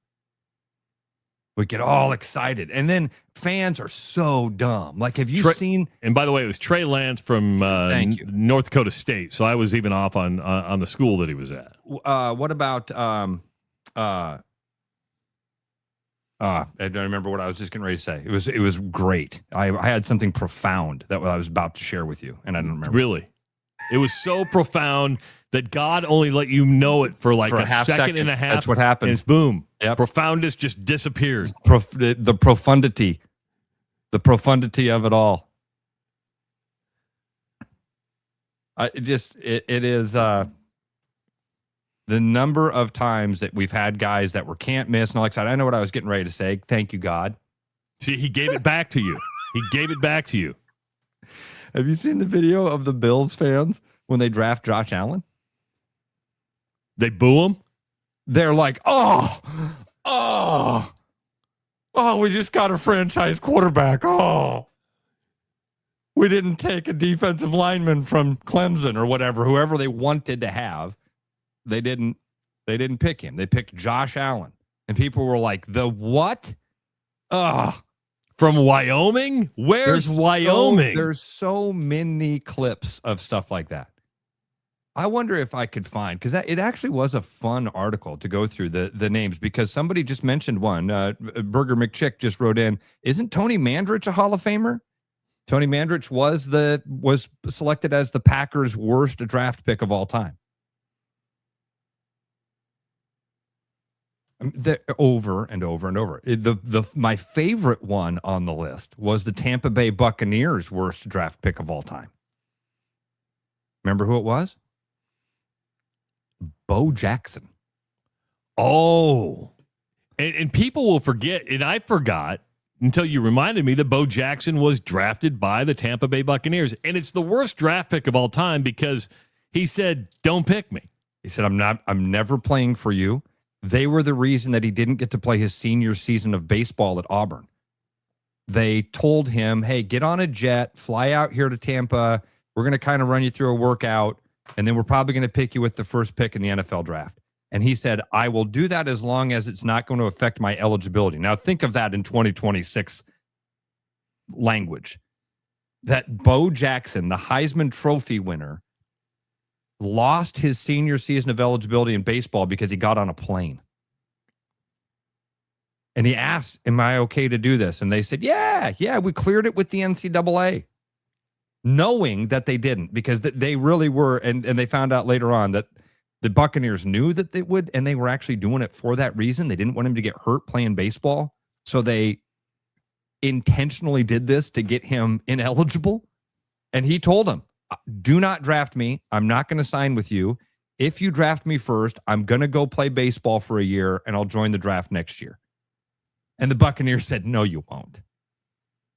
We get all excited, and then fans are so dumb. Like, have you seen? And by the way, it was Trey Lance from North Dakota State, so I was even off on the school that he was at. What about? I don't remember what I was just getting ready to say. It was great. I had something profound that I was about to share with you, and I don't remember. Really, it was so profound that God only let you know it for like a second and a half. That's what happened. And it's boom. Yep. Profoundness just disappeared. The profundity of it all. It is the number of times that we've had guys that were can't miss and all excited. I know what I was getting ready to say. Thank you, God. See, he gave it back to you. He gave it back to you. Have you seen the video of the Bills fans when they draft Josh Allen? They boo him? They're like, oh, we just got a franchise quarterback. Oh, we didn't take a defensive lineman from Clemson or whatever, whoever they wanted to have. They didn't pick him. They picked Josh Allen. And people were like, the what? From Wyoming? Where's Wyoming? There's so many clips of stuff like that. I wonder if I could find, because it actually was a fun article to go through the names, because somebody just mentioned one. Burger McChick just wrote in, isn't Tony Mandrich a Hall of Famer? Tony Mandrich was selected as the Packers' worst draft pick of all time. Over and over and over. My favorite one on the list was the Tampa Bay Buccaneers' worst draft pick of all time. Remember who it was? Bo Jackson. Oh. And people will forget, and I forgot until you reminded me that Bo Jackson was drafted by the Tampa Bay Buccaneers. And it's the worst draft pick of all time because he said, don't pick me. He said, I'm never playing for you. They were the reason that he didn't get to play his senior season of baseball at Auburn. They told him, hey, get on a jet, fly out here to Tampa. We're going to kind of run you through a workout, and then we're probably going to pick you with the first pick in the NFL draft. And he said, I will do that as long as it's not going to affect my eligibility. Now, think of that in 2026 language. That Bo Jackson, the Heisman Trophy winner, lost his senior season of eligibility in baseball because he got on a plane. And he asked, am I okay to do this? And they said, yeah, we cleared it with the NCAA. Knowing that they didn't, because they really were, and they found out later on that the Buccaneers knew that they would, and they were actually doing it for that reason. They didn't want him to get hurt playing baseball. So they intentionally did this to get him ineligible. And he told them, do not draft me. I'm not going to sign with you. If you draft me first, I'm going to go play baseball for a year and I'll join the draft next year. And the Buccaneers said, no, you won't.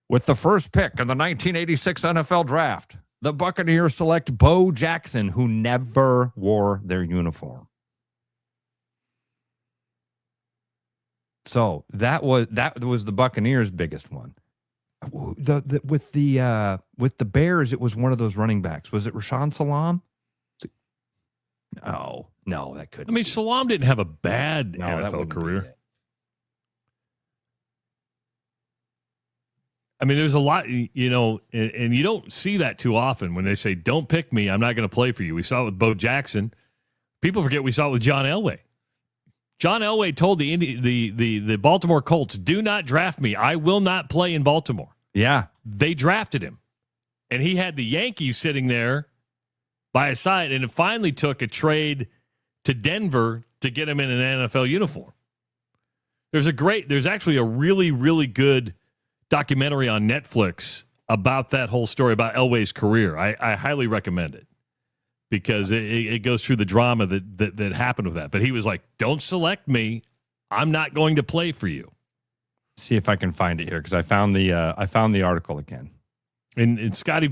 With the first pick in the 1986 NFL draft, the Buccaneers select Bo Jackson, who never wore their uniform. So that was the Buccaneers' biggest one. With the Bears, it was one of those running backs. Was it Rashaan Salam? No, that couldn't. I mean, Salam didn't have a bad NFL career. I mean, there's a lot, and you don't see that too often when they say, don't pick me, I'm not going to play for you. We saw it with Bo Jackson. People forget we saw it with John Elway. John Elway told the Baltimore Colts, do not draft me. I will not play in Baltimore. Yeah. They drafted him. And he had the Yankees sitting there by his side, and it finally took a trade to Denver to get him in an NFL uniform. There's actually a really, really good documentary on Netflix about that whole story, about Elway's career. I highly recommend it because it goes through the drama that happened with that. But he was like, don't select me. I'm not going to play for you. See if I can find it here because I found the article again. And Scotty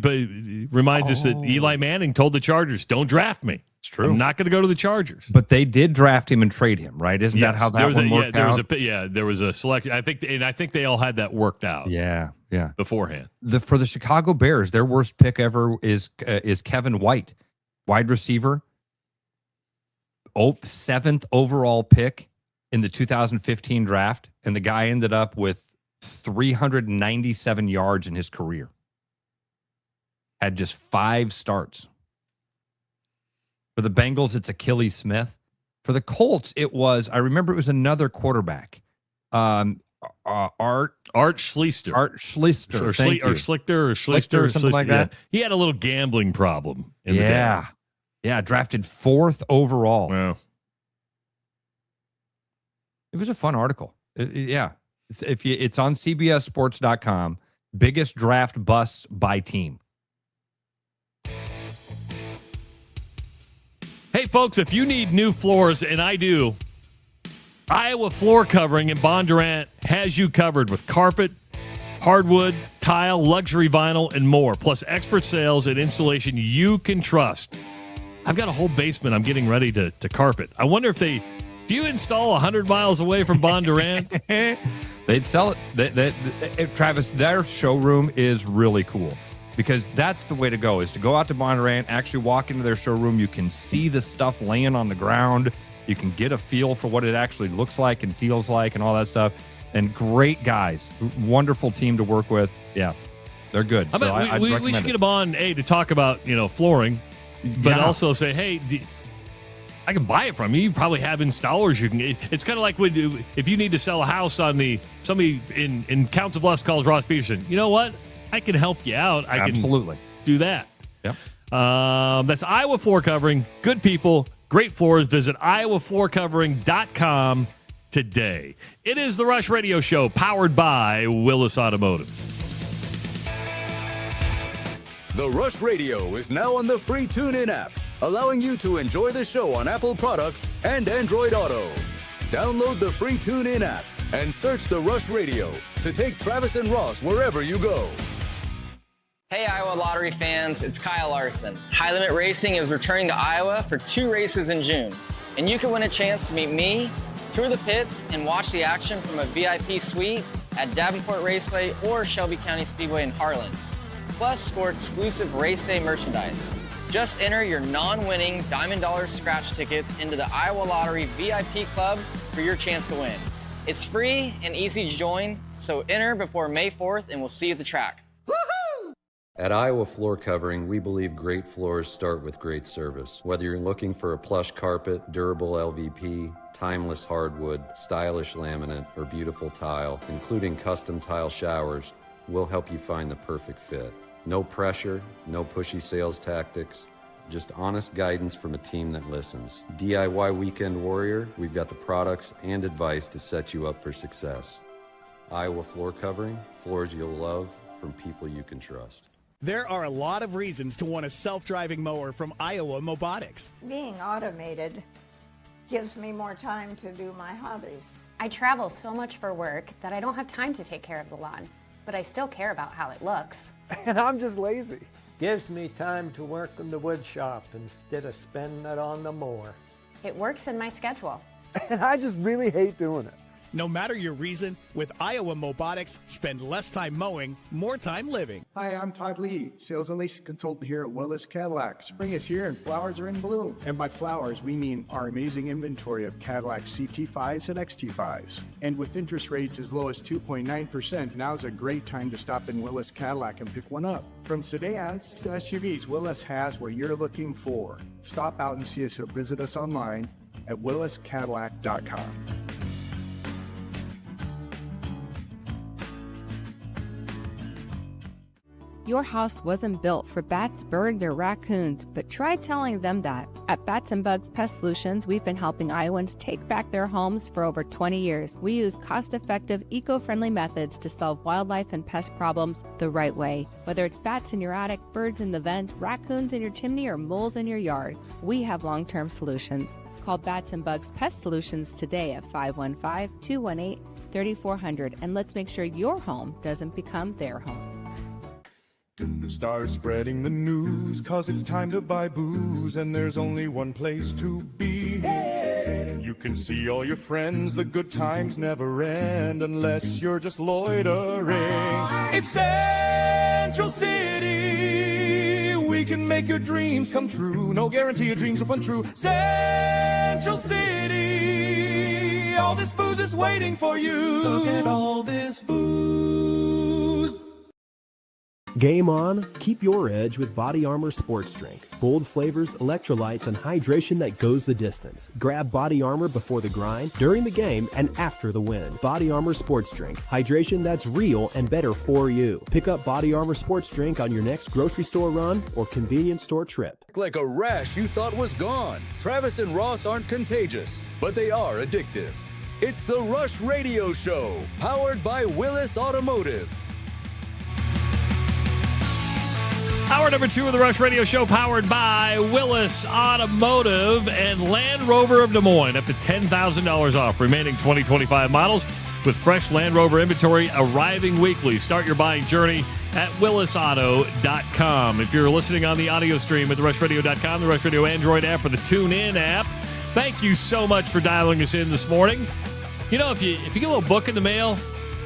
reminds us that Eli Manning told the Chargers, don't draft me. It's true. I'm not going to go to the Chargers. But they did draft him and trade him, right? Isn't that how that one worked out? There was a selection. I think they all had that worked out. Yeah. Beforehand. For the Chicago Bears, their worst pick ever is Kevin White, wide receiver. 7th overall pick in the 2015 draft, and the guy ended up with 397 yards in his career. Had just 5 starts. For the Bengals, it's Achilles Smith. For the Colts, I remember it was another quarterback. Art Schlichter. Art Schlichter. Or Schlichter or something like that. He had a little gambling problem in the day. Yeah, drafted 4th overall. Wow. It was a fun article. It's on CBSSports.com. Biggest draft busts by team. Hey, folks, if you need new floors, and I do, Iowa Floor Covering in Bondurant has you covered with carpet, hardwood, tile, luxury vinyl, and more, plus expert sales and installation you can trust. I've got a whole basement I'm getting ready to carpet. I wonder if do you install 100 miles away from Bondurant? They'd sell it. Travis, their showroom is really cool. Because that's the way to go, is to go out to Bondurant, actually walk into their showroom. You can see the stuff laying on the ground. You can get a feel for what it actually looks like and feels like and all that stuff. And great guys. Wonderful team to work with. Yeah, they're good. We should get them on, to talk about, flooring, but also say, hey, I can buy it from you. You probably have installers. It's kind of like if you need to sell a house on somebody in Council Bluffs calls Ross Peterson. You know what? I can help you out. I Absolutely. can do that. Yep. That's Iowa Floor Covering. Good people, great floors. Visit iowafloorcovering.com today. It is the Rush Radio Show, powered by Willis Automotive. The Rush Radio is now on the free TuneIn app, allowing you to enjoy the show on Apple products and Android Auto. Download the free TuneIn app and search The Rush Radio to take Travis and Ross wherever you go. Hey, Iowa Lottery fans, it's Kyle Larson. High Limit Racing is returning to Iowa for 2 races in June, and you can win a chance to meet me, tour the pits, and watch the action from a VIP suite at Davenport Raceway or Shelby County Speedway in Harlan. Plus, score exclusive race day merchandise. Just enter your non-winning Diamond Dollars scratch tickets into the Iowa Lottery VIP Club for your chance to win. It's free and easy to join, so enter before May 4th and we'll see you at the track. At Iowa Floor Covering, we believe great floors start with great service. Whether you're looking for a plush carpet, durable LVP, timeless hardwood, stylish laminate, or beautiful tile, including custom tile showers, we'll help you find the perfect fit. No pressure, no pushy sales tactics, just honest guidance from a team that listens. DIY Weekend Warrior, we've got the products and advice to set you up for success. Iowa Floor Covering, floors you'll love from people you can trust. There are a lot of reasons to want a self-driving mower from Iowa Mobotics. Being automated gives me more time to do my hobbies. I travel so much for work that I don't have time to take care of the lawn, but I still care about how it looks. And I'm just lazy. Gives me time to work in the wood shop instead of spending it on the mower. It works in my schedule. And I just really hate doing it. No matter your reason, with Iowa Mobotics, spend less time mowing, more time living. Hi, I'm Todd Lee, sales and leasing consultant here at Willis Cadillac. Spring is here and flowers are in bloom. And by flowers, we mean our amazing inventory of Cadillac CT5s and XT5s. And with interest rates as low as 2.9%, now's a great time to stop in Willis Cadillac and pick one up. From sedans to SUVs, Willis has what you're looking for. Stop out and see us or visit us online at williscadillac.com. Your house wasn't built for bats, birds, or raccoons, but try telling them that. At Bats and Bugs Pest Solutions, we've been helping Iowans take back their homes for over 20 years. We use cost-effective, eco-friendly methods to solve wildlife and pest problems the right way. Whether it's bats in your attic, birds in the vent, raccoons in your chimney, or moles in your yard, we have long-term solutions. Call Bats and Bugs Pest Solutions today at 515-218-3400, and let's make sure your home doesn't become their home. Start spreading the news, cause it's time to buy booze, and there's only one place to be. You can see all your friends, the good times never end unless you're just loitering. It's Central City, we can make your dreams come true. No guarantee your dreams will come true. Central City, all this booze is waiting for you. Look at all this booze. Game on, keep your edge with Body Armor Sports Drink. Bold flavors, electrolytes, and hydration that goes the distance. Grab Body Armor before the grind, during the game, and after the win. Body Armor Sports Drink. Hydration that's real and better for you. Pick up Body Armor Sports Drink on your next grocery store run or convenience store trip. Like a rash you thought was gone. Travis and Ross aren't contagious, but they are addictive. It's the Rush Radio Show, powered by Willis Automotive. Hour number 2 of the Rush Radio Show, powered by Willis Automotive and Land Rover of Des Moines. Up to $10,000 off remaining 2025 models with fresh Land Rover inventory arriving weekly. Start your buying journey at willisauto.com. If you're listening on the audio stream at therushradio.com, the Rush Radio Android app, or the TuneIn app, thank you so much for dialing us in this morning. You know, if you get a little book in the mail,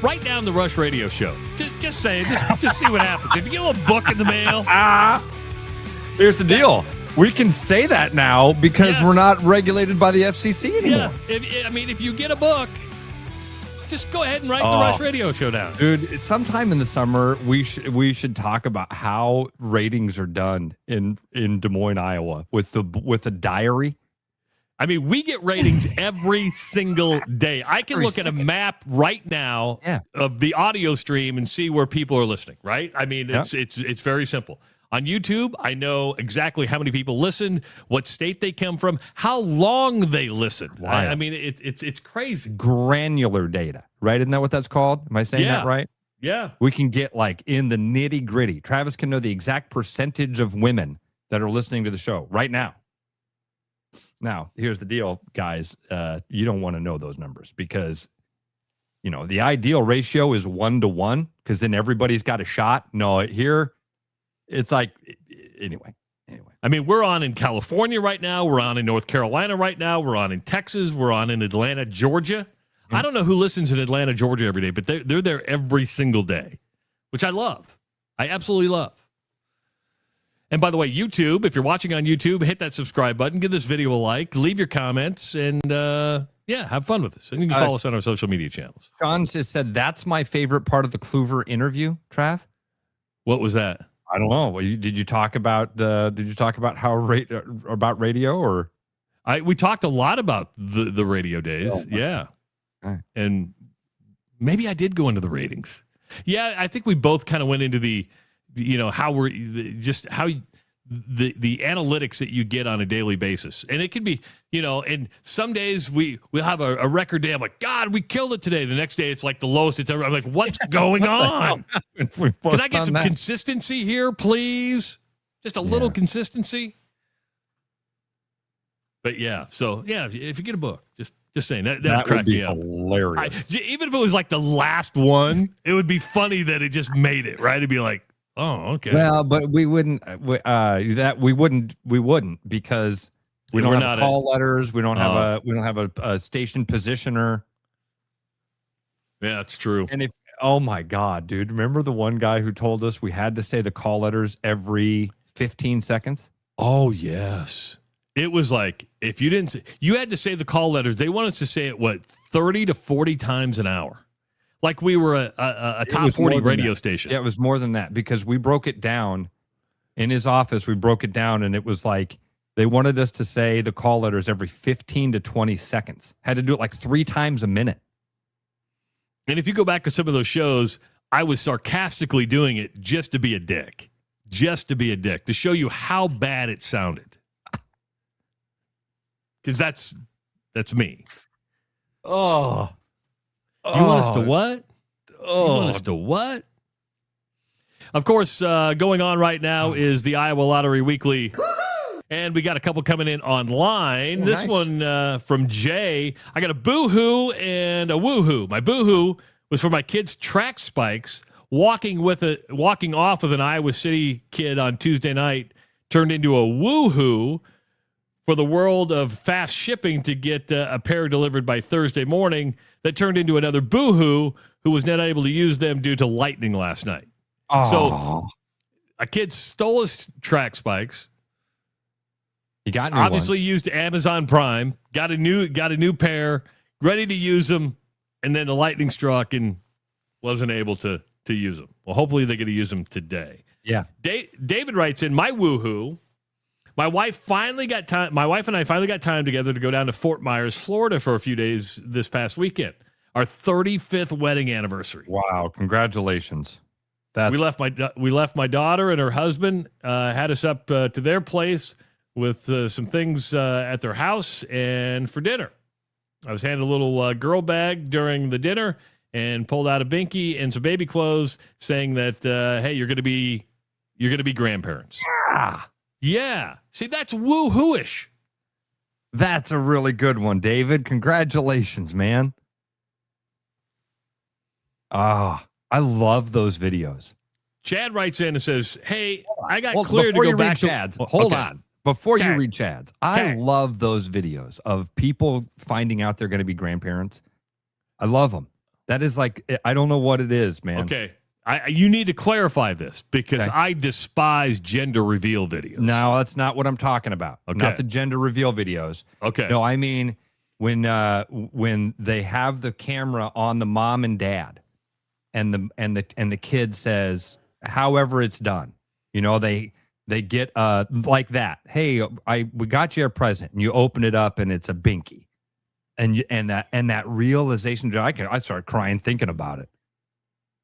write down the Rush Radio Show. Just saying. Just see what happens. If you get a little book in the mail. Here's the deal. We can say that now because we're not regulated by the FCC anymore. Yeah. If you get a book, just go ahead and write the Rush Radio Show down. Dude, sometime in the summer, we should talk about how ratings are done in Des Moines, Iowa with a diary. I mean, we get ratings every single day. I can look at a map right now of the audio stream and see where people are listening, right? I mean, it's very simple. On YouTube, I know exactly how many people listen, what state they come from, how long they listened. I mean, it's crazy. Granular data, right? Isn't that what that's called? Am I saying that right? Yeah. We can get like in the nitty gritty. Travis can know the exact percentage of women that are listening to the show right now. Now, here's the deal, guys. You don't want to know those numbers because, you know, the ideal ratio is 1-to-1 because then everybody's got a shot. No, here it's like, anyway. I mean, we're on in California right now. We're on in North Carolina right now. We're on in Texas. We're on in Atlanta, Georgia. Mm-hmm. I don't know who listens in Atlanta, Georgia every day, but they're there every single day, which I love. I absolutely love. And by the way, YouTube, if you're watching on YouTube, hit that subscribe button, give this video a like, leave your comments, and have fun with us. And you can follow us on our social media channels. Sean just said, that's my favorite part of the Kluver interview, Trav. What was that? I don't know. Did you talk about how about radio or? We talked a lot about the radio days. Oh, yeah. Right. And maybe I did go into the ratings. Yeah, I think we both kind of went into the analytics that you get on a daily basis. And it could be, and some days we'll have a record day. I'm like, God, we killed it today. The next day it's like the lowest it's ever. I'm like, what's going on? Can I get some consistency here, please? Just a little consistency. But yeah, so yeah, if you get a book, just saying that would crack me up. Hilarious. Even if it was like the last one, it would be funny that it just made it, right? It'd be like, oh, okay. Well, but we wouldn't because we don't have call letters. We don't have a station positioner. Yeah, that's true. And oh my God, dude, remember the one guy who told us we had to say the call letters every 15 seconds? Oh yes. It was like, if you didn't say, you had to say the call letters. They want us to say it, 30 to 40 times an hour. Like we were a top 40 radio station. Yeah, it was more than that because we broke it down in his office. We broke it down and it was like they wanted us to say the call letters every 15 to 20 seconds. Had to do it like 3 times a minute. And if you go back to some of those shows, I was sarcastically doing it just to be a dick. Just to be a dick. To show you how bad it sounded. Because that's me. Oh. You want us to what? Oh. You want us to what? Of course, going on right now is the Iowa Lottery Weekly. And we got a couple coming in online. This one from Jay. I got a boo-hoo and a woo-hoo. My boo-hoo was for my kid's track spikes. Walking off with an Iowa City kid on Tuesday night turned into a woo-hoo for the world of fast shipping to get a pair delivered by Thursday morning. That turned into another boo-hoo who was not able to use them due to lightning last night. Oh. So a kid stole his track spikes. He got obviously used Amazon Prime, got a new pair, ready to use them, and then the lightning struck and wasn't able to use them. Well, hopefully they're going to use them today. Yeah. David writes in, my woo-hoo. My wife and I finally got time together to go down to Fort Myers, Florida for a few days this past weekend. Our 35th wedding anniversary. Wow, congratulations. We left my daughter and her husband, had us up to their place with some things at their house and for dinner. I was handed a little girl bag during the dinner and pulled out a binky and some baby clothes saying that, hey, you're going to be grandparents. Yeah. Yeah. See, that's woo-hoo-ish. That's a really good one, David. Congratulations, man. I love those videos. Chad writes in and says, hey, I got cleared to go back to Chad's. Hold on. Before you read Chad's, I love those videos of people finding out they're going to be grandparents. I love them. That is like, I don't know what it is, man. Okay. You need to clarify this because I despise gender reveal videos. No, that's not what I'm talking about. Okay. Not the gender reveal videos. Okay. No, I mean when they have the camera on the mom and dad, and the kid says, however it's done, they get like that. Hey, we got you a present, and you open it up, and it's a binky, and that realization. I start crying thinking about it.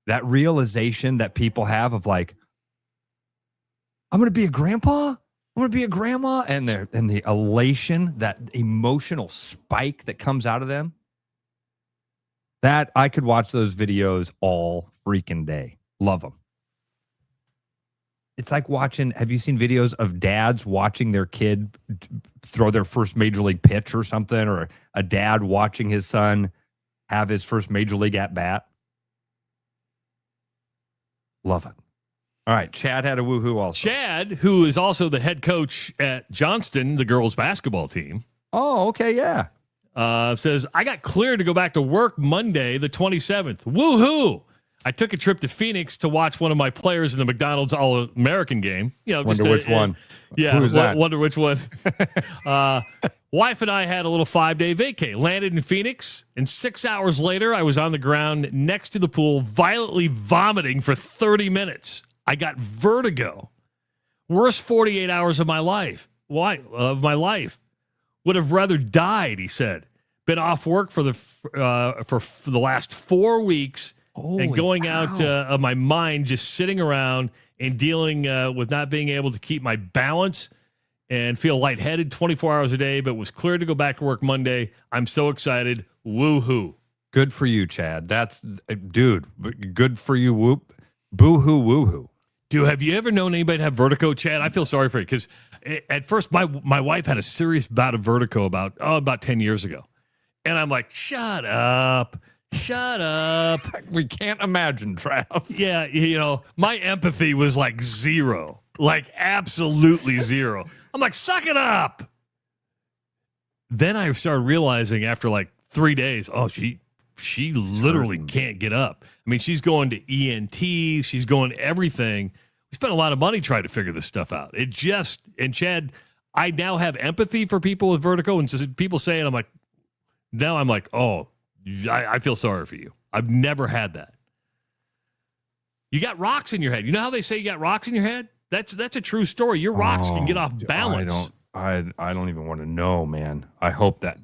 That realization that people have of like, I'm going to be a grandpa. I'm going to be a grandma. And the elation, that emotional spike that comes out of them. That I could watch those videos all freaking day. Love them. It's like have you seen videos of dads watching their kid throw their first major league pitch or something, or a dad watching his son have his first major league at bat? Love it. All right. Chad had a woohoo also. Chad, who is also the head coach at Johnston, the girls basketball team. Oh, okay. Yeah. Says, I got cleared to go back to work Monday, the 27th. Woohoo! I took a trip to Phoenix to watch one of my players in the McDonald's All-American game. Wonder which one. Yeah, Who's that? Wonder which one. Wife and I had a little 5-day vacay. Landed in Phoenix, and 6 hours later, I was on the ground next to the pool, violently vomiting for 30 minutes. I got vertigo. Worst 48 hours of my life. Why? Of my life. Would have rather died, he said. Been off work for the last 4 weeks. And going out of my mind, just sitting around and dealing with not being able to keep my balance and feel lightheaded 24 hours a day, but was clear to go back to work Monday. I'm so excited. Woo-hoo. Good for you, Chad. That's, dude, good for you. Whoop. Boo-hoo, woo-hoo. Dude, have you ever known anybody to have vertigo, Chad? I feel sorry for you because at first my wife had a serious bout of vertigo about 10 years ago. And I'm like, shut up. Shut up. We can't imagine, Trav. Yeah, my empathy was like zero. Like absolutely zero. I'm like, suck it up. Then I started realizing after like 3 days, she literally can't get up. I mean, she's going to ENTs, she's going to everything. We spent a lot of money trying to figure this stuff out. And Chad, I now have empathy for people with vertigo, and so people say it, I'm like, oh, I feel sorry for you. I've never had that. You got rocks in your head. You know how they say you got rocks in your head? That's a true story. Your rocks can get off balance. I don't even want to know, man. I hope that.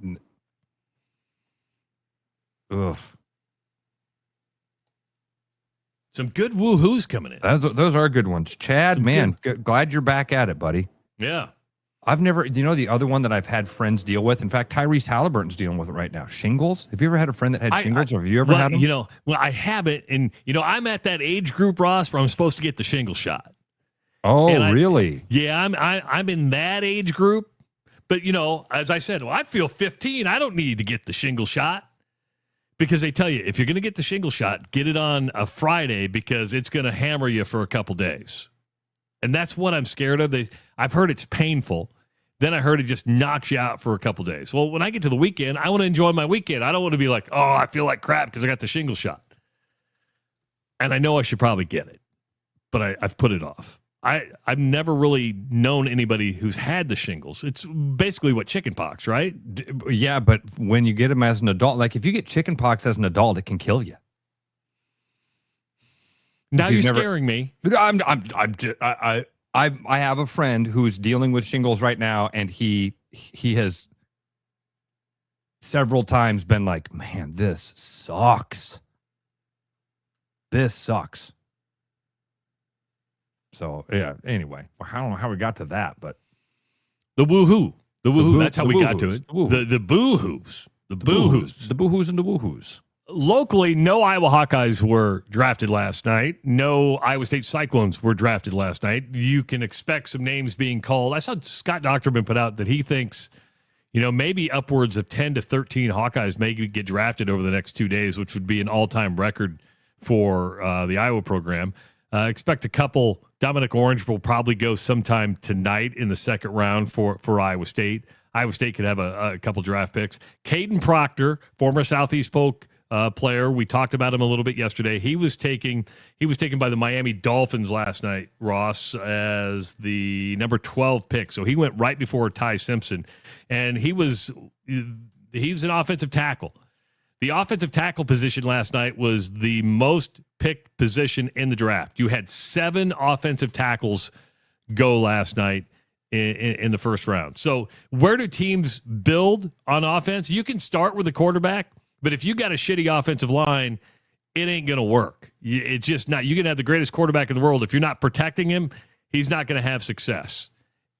Ugh. Some good woo-hoos coming in. Those are good ones. Chad, glad you're back at it, buddy. Yeah. I've never, the other one that I've had friends deal with? In fact, Tyrese Halliburton's dealing with it right now. Shingles. Have you ever had a friend that had shingles, or have you ever had them? I haven't. And, I'm at that age group, Ross, where I'm supposed to get the shingle shot. Oh, really? Yeah, I'm in that age group. But, as I said, I feel 15. I don't need to get the shingle shot. Because they tell you, if you're going to get the shingle shot, get it on a Friday because it's going to hammer you for a couple days. And that's what I'm scared of. I've heard it's painful. Then I heard it just knocks you out for a couple days. Well, when I get to the weekend, I want to enjoy my weekend. I don't want to be like, oh, I feel like crap because I got the shingle shot. And I know I should probably get it, but I've put it off. I've never really known anybody who's had the shingles. It's basically what chickenpox, right? Yeah, but when you get them as an adult, like if you get chickenpox as an adult, it can kill you. Now you're scaring me. I have a friend who's dealing with shingles right now, and he has several times been like, man, this sucks. This sucks. So, yeah, anyway, I don't know how we got to that, but. The woo-hoo. The woo-hoo, that's how we got to it. The boo-hoos. The boo-hoos. The boo-hoos and the woo-hoos. Locally, no Iowa Hawkeyes were drafted last night. No Iowa State Cyclones were drafted last night. You can expect some names being called. I saw Scott Docterman put out that he thinks, maybe upwards of 10 to 13 Hawkeyes may get drafted over the next 2 days, which would be an all-time record for the Iowa program. Expect a couple. Dominic Orange will probably go sometime tonight in the second round for Iowa State. Iowa State could have a couple draft picks. Caden Proctor, former Southeast Polk player. We talked about him a little bit yesterday. He was taken by the Miami Dolphins last night, Ross, as the number 12 pick. So he went right before Ty Simpson, and he's an offensive tackle. The offensive tackle position last night was the most picked position in the draft. You had 7 offensive tackles go last night in the first round. So where do teams build on offense? You can start with a quarterback, but if you got a shitty offensive line, it ain't going to work. It's just not. You can have the greatest quarterback in the world. If you're not protecting him, he's not going to have success.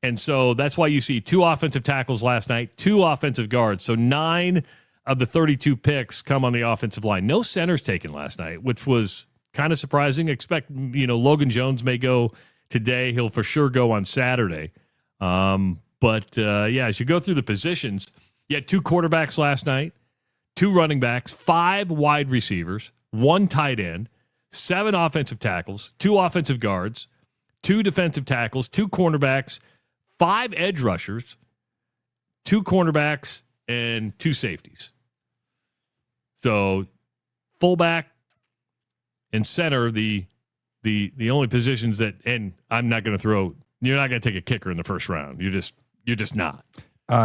And so that's why you see 2 offensive tackles last night, 2 offensive guards. So 9 of the 32 picks come on the offensive line. No centers taken last night, which was kind of surprising. Expect, Logan Jones may go today. He'll for sure go on Saturday. But as you go through the positions, you had 2 quarterbacks last night, 2 running backs, 5 wide receivers, 1 tight end, 7 offensive tackles, 2 offensive guards, 2 defensive tackles, 2 cornerbacks, 5 edge rushers, 2 cornerbacks, and 2 safeties. So fullback, and center, the only positions that, and I'm not going to throw. You're not going to take a kicker in the first round. You're just not.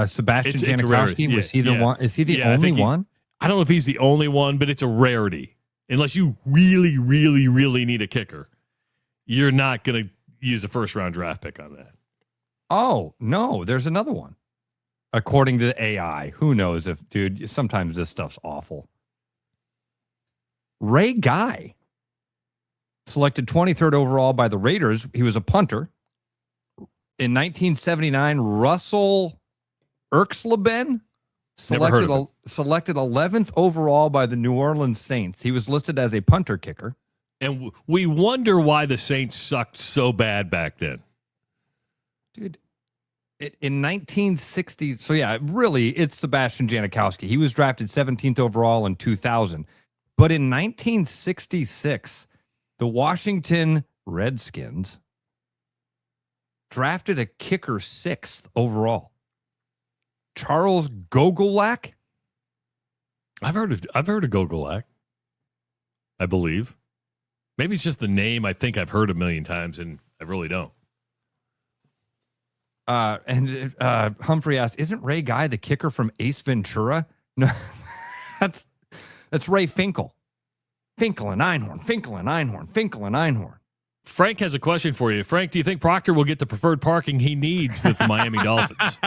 Sebastian Janikowski, was he the one? Is he the only one? I don't know if he's the only one, but it's a rarity. Unless you really, really, really need a kicker, you're not going to use a first-round draft pick on that. Oh, no, there's another one. According to the AI, who knows if, dude, sometimes this stuff's awful. Ray Guy, selected 23rd overall by the Raiders. He was a punter. In 1979, Russell Erxleben, selected 11th overall by the New Orleans Saints. He was listed as a punter kicker. And we wonder why the Saints sucked so bad back then. Dude, in 1960, so yeah, really, it's Sebastian Janikowski. He was drafted 17th overall in 2000. But in 1966, the Washington Redskins drafted a kicker 6th overall. Charles Gogolak. I've heard of Gogolak, I believe. Maybe it's just the name I think I've heard a million times, and I really don't. And Humphrey asked, "Isn't Ray Guy the kicker from Ace Ventura?" No, that's Ray Finkel. Finkel and Einhorn. Finkel and Einhorn. Finkel and Einhorn. Frank has a question for you. Frank, do you think Proctor will get the preferred parking he needs with the Miami Dolphins?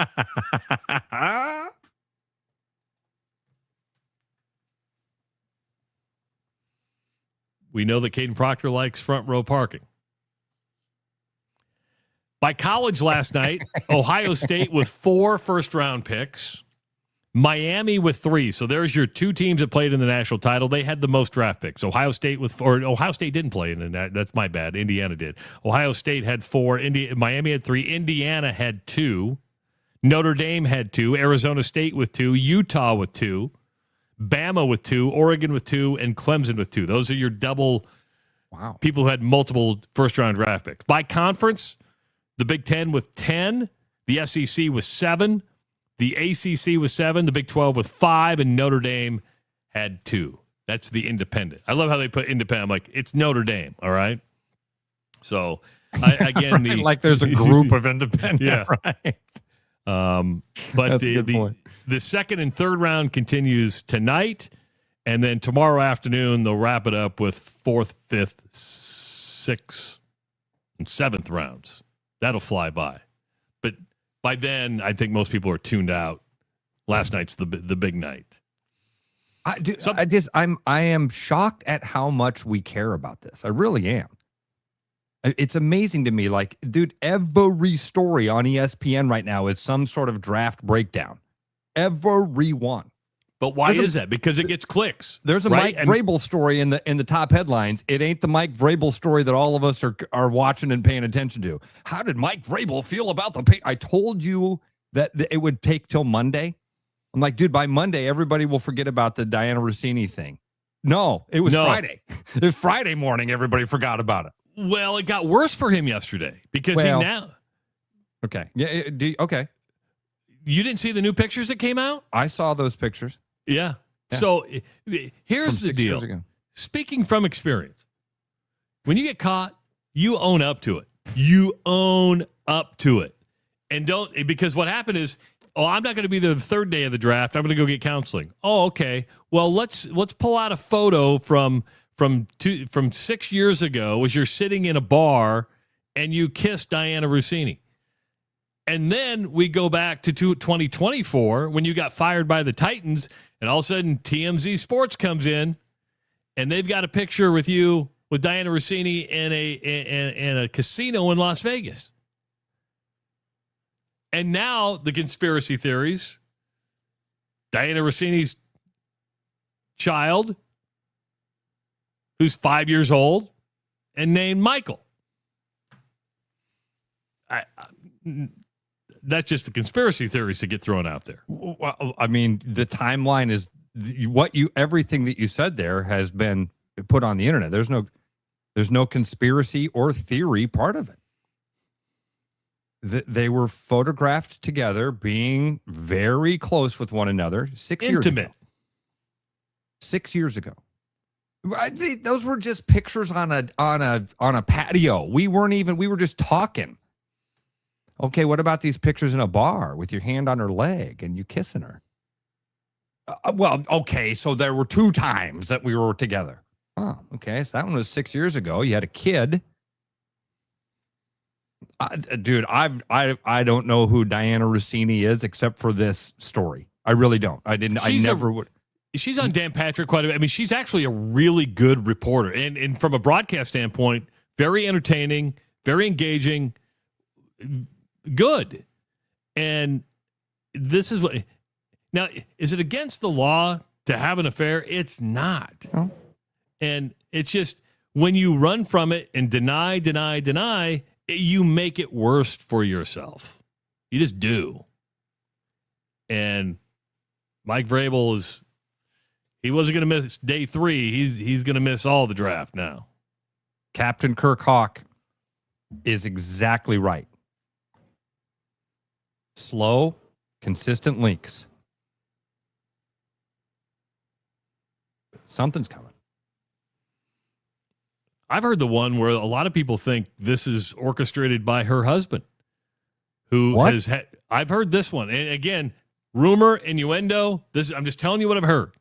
We know that Caden Proctor likes front row parking. By college last night, Ohio State with 4 first-round picks, Miami with 3. So there's your 2 teams that played in the national title. They had the most draft picks. Ohio State didn't play in that. That's my bad. Indiana did. Ohio State had 4. Miami had 3. Indiana had 2. Notre Dame had 2. Arizona State with 2. Utah with 2. Bama with 2. Oregon with 2. And Clemson with 2. Those are your double people who had multiple first-round draft picks. By conference, the Big Ten with 10. The SEC with 7. The ACC was 7, the Big 12 with 5, and Notre Dame had 2. That's the independent. I love how they put independent. I'm like, it's Notre Dame, all right? So, again, right, like there's a group of independent, yeah. Right? But the second and third round continues tonight, and then tomorrow afternoon they'll wrap it up with 4th, 5th, 6th, and 7th rounds. That'll fly by. But by then, I think most people are tuned out. Last night's the big night. I am shocked at how much we care about this. I really am. It's amazing to me. Like, dude, every story on ESPN right now is some sort of draft breakdown. Every one. But why is that? Because it gets clicks. There's a Mike Vrabel story in the top headlines. It ain't the Mike Vrabel story that all of us are watching and paying attention to. How did Mike Vrabel feel about the pay? I told you that it would take till Monday. I'm like, dude, by Monday, everybody will forget about the Diana Rossini thing. No, it was Friday. It was Friday morning. Everybody forgot about it. Well, it got worse for him yesterday because he now. Okay. Yeah. Okay. You didn't see the new pictures that came out? I saw those pictures. Yeah. So here's the deal. Speaking from experience, when you get caught, you own up to it. You own up to it. And because what happened is, I'm not going to be there the third day of the draft. I'm going to go get counseling. Oh, okay. Well, let's pull out a photo from 6 years ago as you're sitting in a bar and you kissed Diana Rossini. And then we go back to 2024 when you got fired by the Titans, and all of a sudden TMZ Sports comes in, and they've got a picture with you with Diana Rossini in a casino in Las Vegas. And now the conspiracy theories, Diana Rossini's child, who's 5 years old, and named Michael. That's just the conspiracy theories that get thrown out there. Well, I mean, the timeline is everything that you said there has been put on the internet. There's no conspiracy or theory part of it. They were photographed together, being very close with one another. 6 years ago. 6 years ago. Those were just pictures on a patio. We were just talking. Okay, what about these pictures in a bar with your hand on her leg and you kissing her? Well, okay, so there were 2 times that we were together. Oh, okay, so that one was 6 years ago. You had a kid. Dude, I don't know who Diana Rossini is except for this story. I really don't. I never would. She's on Dan Patrick quite a bit. I mean, she's actually a really good reporter. And from a broadcast standpoint, very entertaining, very engaging, good. And this is what... Now, is it against the law to have an affair? It's not. Oh. And it's just, when you run from it and deny, you make it worse for yourself. You just do. And Mike Vrabel he wasn't going to miss day 3. He's going to miss all the draft now. Captain Kirk Hawk is exactly right. Slow, consistent leaks. Something's coming. I've heard the one where a lot of people think this is orchestrated by her husband, who has had. I've heard this one, and again, rumor, innuendo. I'm just telling you what I've heard.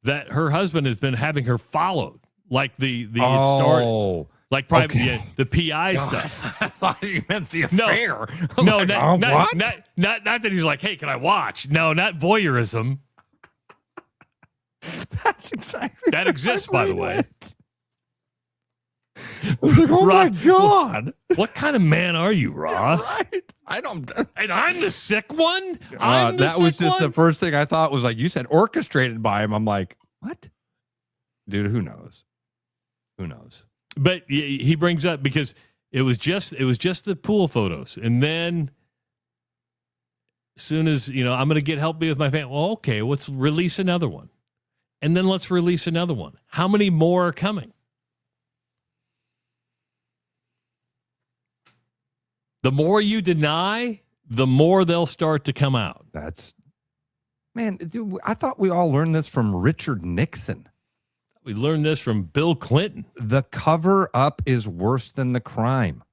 That her husband has been having her followed, like it started, like private, the PI stuff. I thought you meant the affair. No, not that he's like, hey, can I watch? No, not voyeurism. That's exactly that exists, by the way. I was like, oh my God. What kind of man are you, Ross? Yeah, right. I don't. And I'm the sick one? That was just the first thing I thought was like, you said orchestrated by him. I'm like, what? Dude, who knows? Who knows? But he brings up, because it was just the pool photos. And then as soon as, I'm going to get help me with my family. Well, okay, let's release another one. And then let's release another one. How many more are coming? The more you deny, the more they'll start to come out. Man, dude, I thought we all learned this from Richard Nixon. We learned this from Bill Clinton. The cover up is worse than the crime.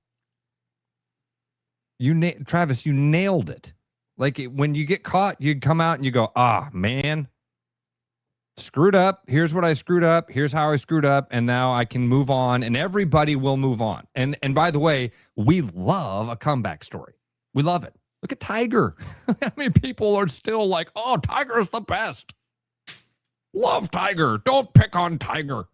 Travis, you nailed it. Like when you get caught, you come out and you go, man, screwed up. Here's what I screwed up. Here's how I screwed up. And now I can move on, and everybody will move on. And by the way, we love a comeback story. We love it. Look at Tiger. I mean, people are still like, oh, Tiger's the best. Love Tiger. Don't pick on Tiger.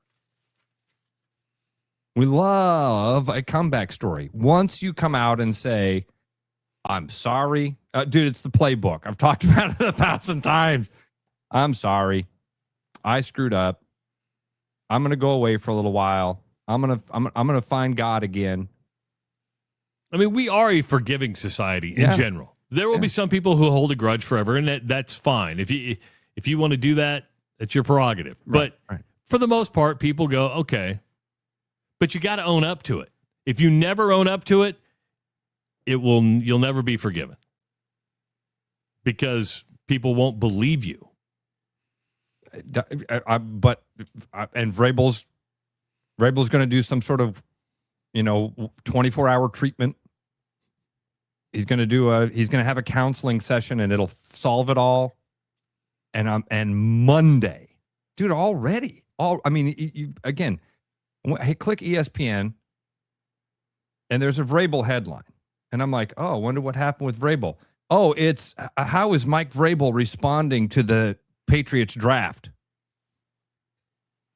We love a comeback story. Once you come out and say, I'm sorry. Dude, it's the playbook. I've talked about it 1,000 times. I'm sorry. I screwed up. I'm going to go away for a little while. I'm going to find God again. I mean, we are a forgiving society in general. There will be some people who hold a grudge forever, and that's fine. If you want to do that, that's your prerogative. Right, but for the most part, people go, okay. But you got to own up to it. If you never own up to it, you'll never be forgiven. Because people won't believe you. And Vrabel's going to do some sort of 24-hour treatment. He's going to have a counseling session, and it'll solve it all. And Monday, dude, already. Again, hey, click ESPN, and there's a Vrabel headline, and I'm like, oh, I wonder what happened with Vrabel. Oh, it's how is Mike Vrabel responding to the Patriots draft?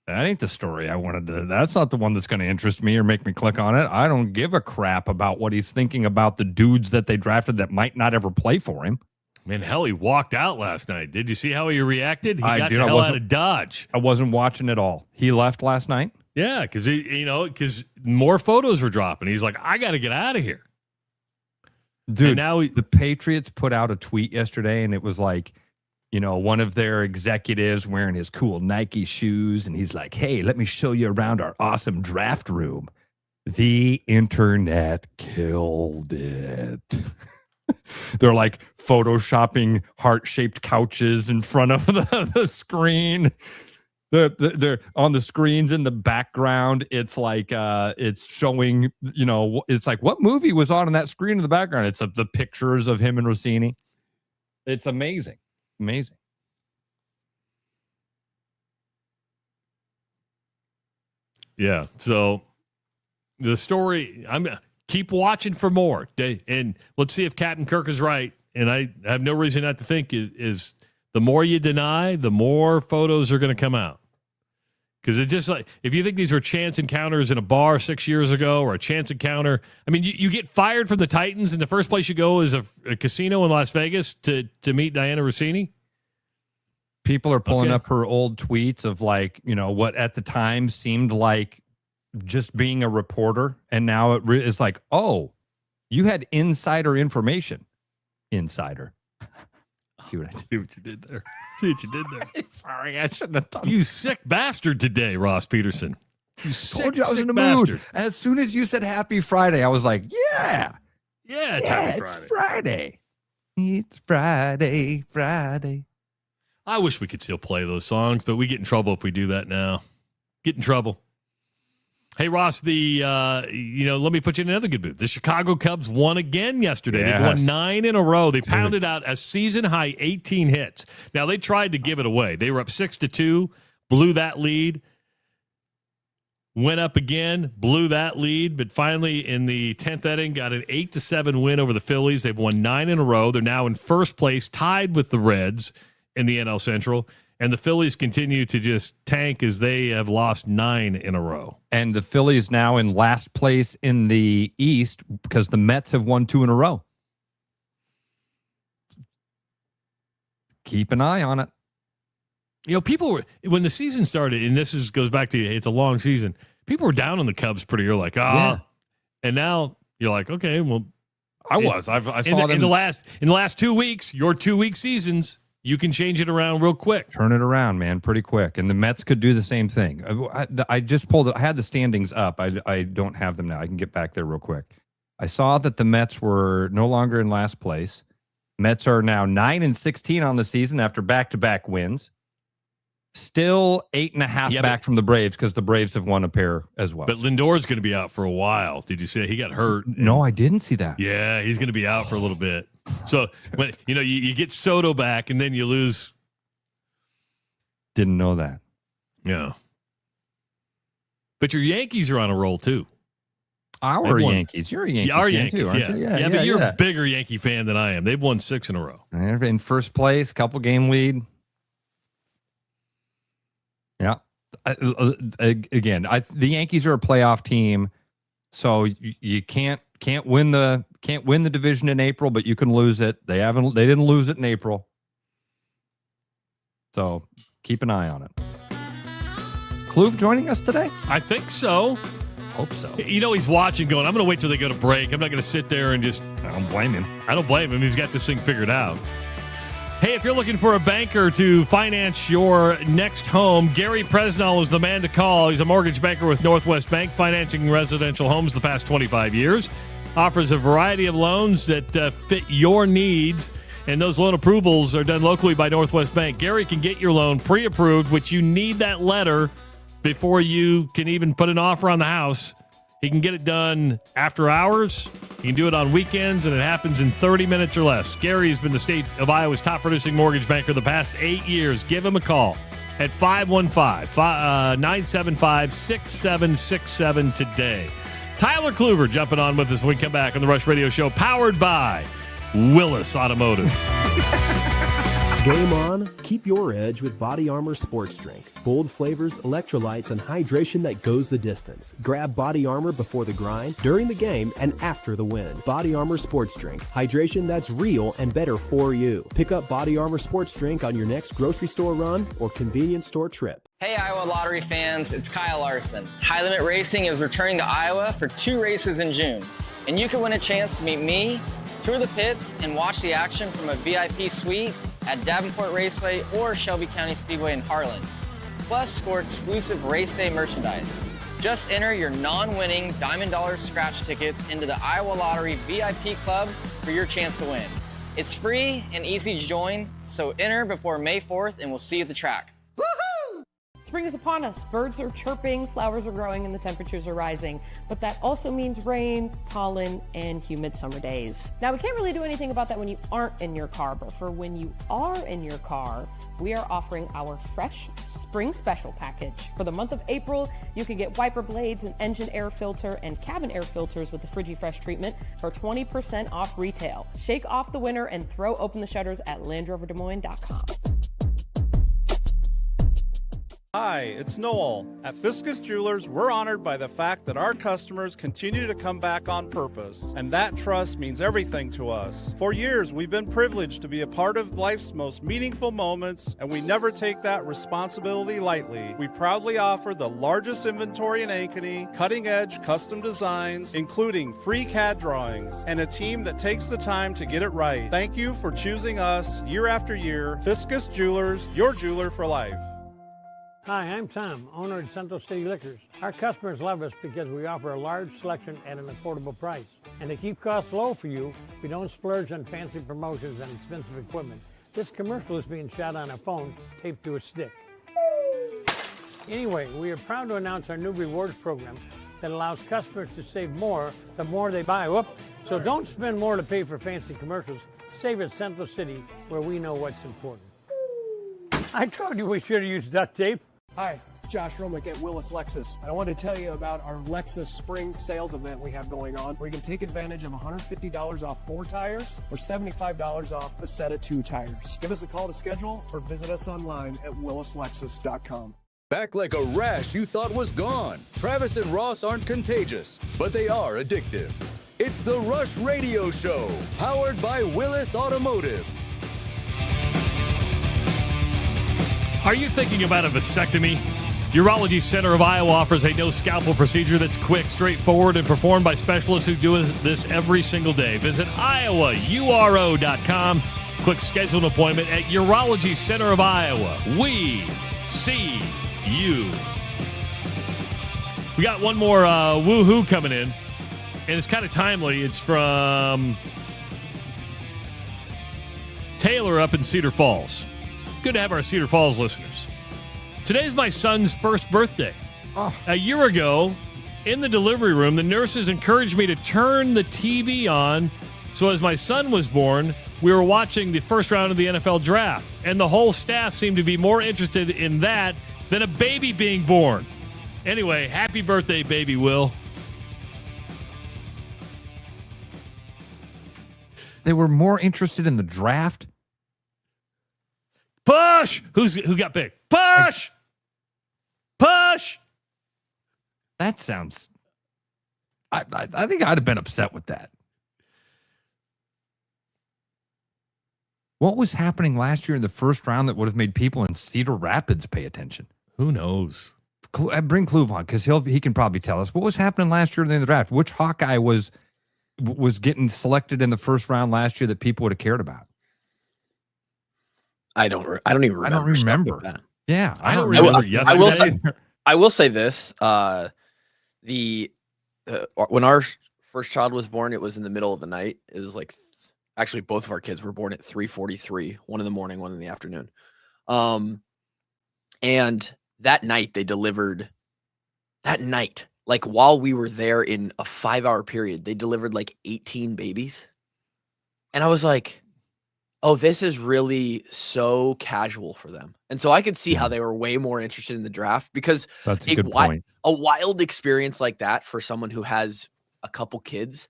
That ain't the story I wanted to. That's not the one that's going to interest me or make me click on it. I don't give a crap about what he's thinking about the dudes that they drafted that might not ever play for him. Man, hell, he walked out last night. Did you see how he reacted? He got the hell out of Dodge. I wasn't watching at all. He left last night? Yeah, because more photos were dropping. He's like, I got to get out of here. Dude, now the Patriots put out a tweet yesterday, and it was like, one of their executives wearing his cool Nike shoes, and he's like, hey, let me show you around our awesome draft room. The internet killed it. They're like photoshopping heart-shaped couches in front of the screen. They're on the screens in the background. It's like it's showing, it's like, what movie was on that screen in the background? It's the pictures of him and Rossini. It's amazing. Amazing. Yeah. So the story, keep watching for more. And let's see if Captain Kirk is right. And I have no reason not to think is the more you deny, the more photos are going to come out. Because it's just like, if you think these were chance encounters in a bar 6 years ago or a chance encounter, I mean, you get fired from the Titans and the first place you go is a casino in Las Vegas to meet Diana Rossini. People are pulling up her old tweets of like, what at the time seemed like just being a reporter. And now it is like, oh, you had insider information. Insider. See what you did there. See what you did there. Sorry, I shouldn't have done You sick bastard today, Ross Peterson. You told you I was in the mood. As soon as you said Happy Friday, I was like, yeah. Yeah, it's Friday. It's Friday. I wish we could still play those songs, but we get in trouble if we do that now. Get in trouble. Hey, Ross, let me put you in another good mood. The Chicago Cubs won again yesterday. Yes. They won 9 in a row. They pounded out a season-high 18 hits. Now, they tried to give it away. They were up 6-2, blew that lead, went up again, blew that lead, but finally in the 10th inning got an 8-7 win over the Phillies. They've won 9 in a row. They're now in first place, tied with the Reds in the NL Central. And the Phillies continue to just tank as they have lost 9 in a row. And the Phillies now in last place in the East because the Mets have won 2 in a row. Keep an eye on it. People were, when the season started, and goes back to, it's a long season, people were down on the Cubs pretty early, like, yeah. And now you're like, okay, well. I saw them. In the last 2 weeks, your 2-week seasons, you can change it around real quick. Turn it around, man, pretty quick. And the Mets could do the same thing. I just pulled it. I had the standings up. I don't have them now. I can get back there real quick. I saw that the Mets were no longer in last place. Mets are now 9-16 on the season after back-to-back wins. Still 8.5 back from the Braves because the Braves have won a pair as well. But Lindor's going to be out for a while. Did you see he got hurt? No, I didn't see that. Yeah, he's going to be out for a little bit. So when you get Soto back and then you lose. Didn't know that. Yeah. But your Yankees are on a roll too. Our Yankees. You're a Yankees fan too, aren't you? Yeah, but you're a bigger Yankee fan than I am. They've won 6 in a row. They're in first place, couple game lead. Yeah. Again, the Yankees are a playoff team, so you can't win the division in April, but you can lose it. They didn't lose it in April. So keep an eye on it. Kluver joining us today? I think so. Hope so. He's watching going, I'm going to wait till they go to break. I'm not going to sit there and just. I don't blame him. He's got this thing figured out. Hey, if you're looking for a banker to finance your next home, Gary Presnell is the man to call. He's a mortgage banker with Northwest Bank, financing residential homes the past 25 years. Offers a variety of loans that fit your needs, and those loan approvals are done locally by Northwest Bank. Gary can get your loan pre-approved, which you need that letter before you can even put an offer on the house. He can get it done after hours. He can do it on weekends, and it happens in 30 minutes or less. Gary has been the state of Iowa's top-producing mortgage banker the past 8 years. Give him a call at 515-975-6767 today. Tyler Kluver jumping on with us when we come back on the Rush Radio Show, powered by Willis Automotive. Game on, keep your edge with Body Armor Sports Drink. Bold flavors, electrolytes, and hydration that goes the distance. Grab Body Armor before the grind, during the game, and after the win. Body Armor Sports Drink. Hydration that's real and better for you. Pick up Body Armor Sports Drink on your next grocery store run or convenience store trip. Hey Iowa Lottery fans, it's Kyle Larson. High Limit Racing is returning to Iowa for 2 races in June. And you can win a chance to meet me, tour the pits, and watch the action from a VIP suite at Davenport Raceway or Shelby County Speedway in Harlan. Plus, score exclusive race day merchandise. Just enter your non-winning Diamond Dollars scratch tickets into the Iowa Lottery VIP Club for your chance to win. It's free and easy to join, so enter before May 4th and we'll see you at the track. Woo-hoo! Spring is upon us. Birds are chirping, flowers are growing, and the temperatures are rising. But that also means rain, pollen, and humid summer days. Now, we can't really do anything about that when you aren't in your car, but for when you are in your car, we are offering our fresh spring special package. For the month of April, you can get wiper blades, an engine air filter, and cabin air filters with the FrigiFresh treatment for 20% off retail. Shake off the winter and throw open the shutters at LandRoverDesMoines.com. Hi, it's Noel. At Fiscus Jewelers, we're honored by the fact that our customers continue to come back on purpose, and that trust means everything to us. For years, we've been privileged to be a part of life's most meaningful moments, and we never take that responsibility lightly. We proudly offer the largest inventory in Ankeny, cutting-edge custom designs, including free CAD drawings, and a team that takes the time to get it right. Thank you for choosing us year after year. Fiscus Jewelers, your jeweler for life. Hi, I'm Tom, owner of Central City Liquors. Our customers love us because we offer a large selection at an affordable price. And to keep costs low for you, we don't splurge on fancy promotions and expensive equipment. This commercial is being shot on a phone taped to a stick. Anyway, we are proud to announce our new rewards program that allows customers to save more the more they buy. So don't spend more to pay for fancy commercials. Save at Central City, where we know what's important. I told you we should have used duct tape. Hi, it's Josh Romick at Willis Lexus. I want to tell you about our Lexus Spring Sales event we have going on, where you can take advantage of $150 off 4 tires or $75 off a set of 2 tires. Give us a call to schedule or visit us online at willislexus.com. Back like a rash you thought was gone. Travis and Ross aren't contagious, but they are addictive. It's the Rush Radio Show, powered by Willis Automotive. Are you thinking about a vasectomy? Urology Center of Iowa offers a no-scalpel procedure that's quick, straightforward, and performed by specialists who do this every single day. Visit iowauro.com. Click Schedule an Appointment at Urology Center of Iowa. We see you. We got one more Woo-Hoo coming in, and it's kind of timely. It's from Taylor up in Cedar Falls. Good to have our Cedar Falls listeners. Today's my son's first birthday. A year ago, in the delivery room, the nurses encouraged me to turn the TV on. So as my son was born, we were watching the first round of the NFL draft. And the whole staff seemed to be more interested in that than a baby being born. Anyway, happy birthday, baby Will. They were more interested in the draft? Push! Who got big? Push! Push! That sounds... I think I'd have been upset with that. What was happening last year in the first round that would have made people in Cedar Rapids pay attention? Who knows? Bring Kluver on, because he can probably tell us. What was happening last year in the draft? Which Hawkeye was getting selected in the first round last year that people would have cared about? I don't even remember. I don't remember. That. Yeah, I don't remember. I will say this: when our first child was born, it was in the middle of the night. It was like, actually, both of our kids were born at 3:43, one in the morning, one in the afternoon. And that night they delivered. That night, like while we were there in a 5-hour period, they delivered like 18 babies, and I was like, oh, this is really so casual for them. And so I could see how they were way more interested in the draft, because that's a good point. A wild experience like that for someone who has a couple kids,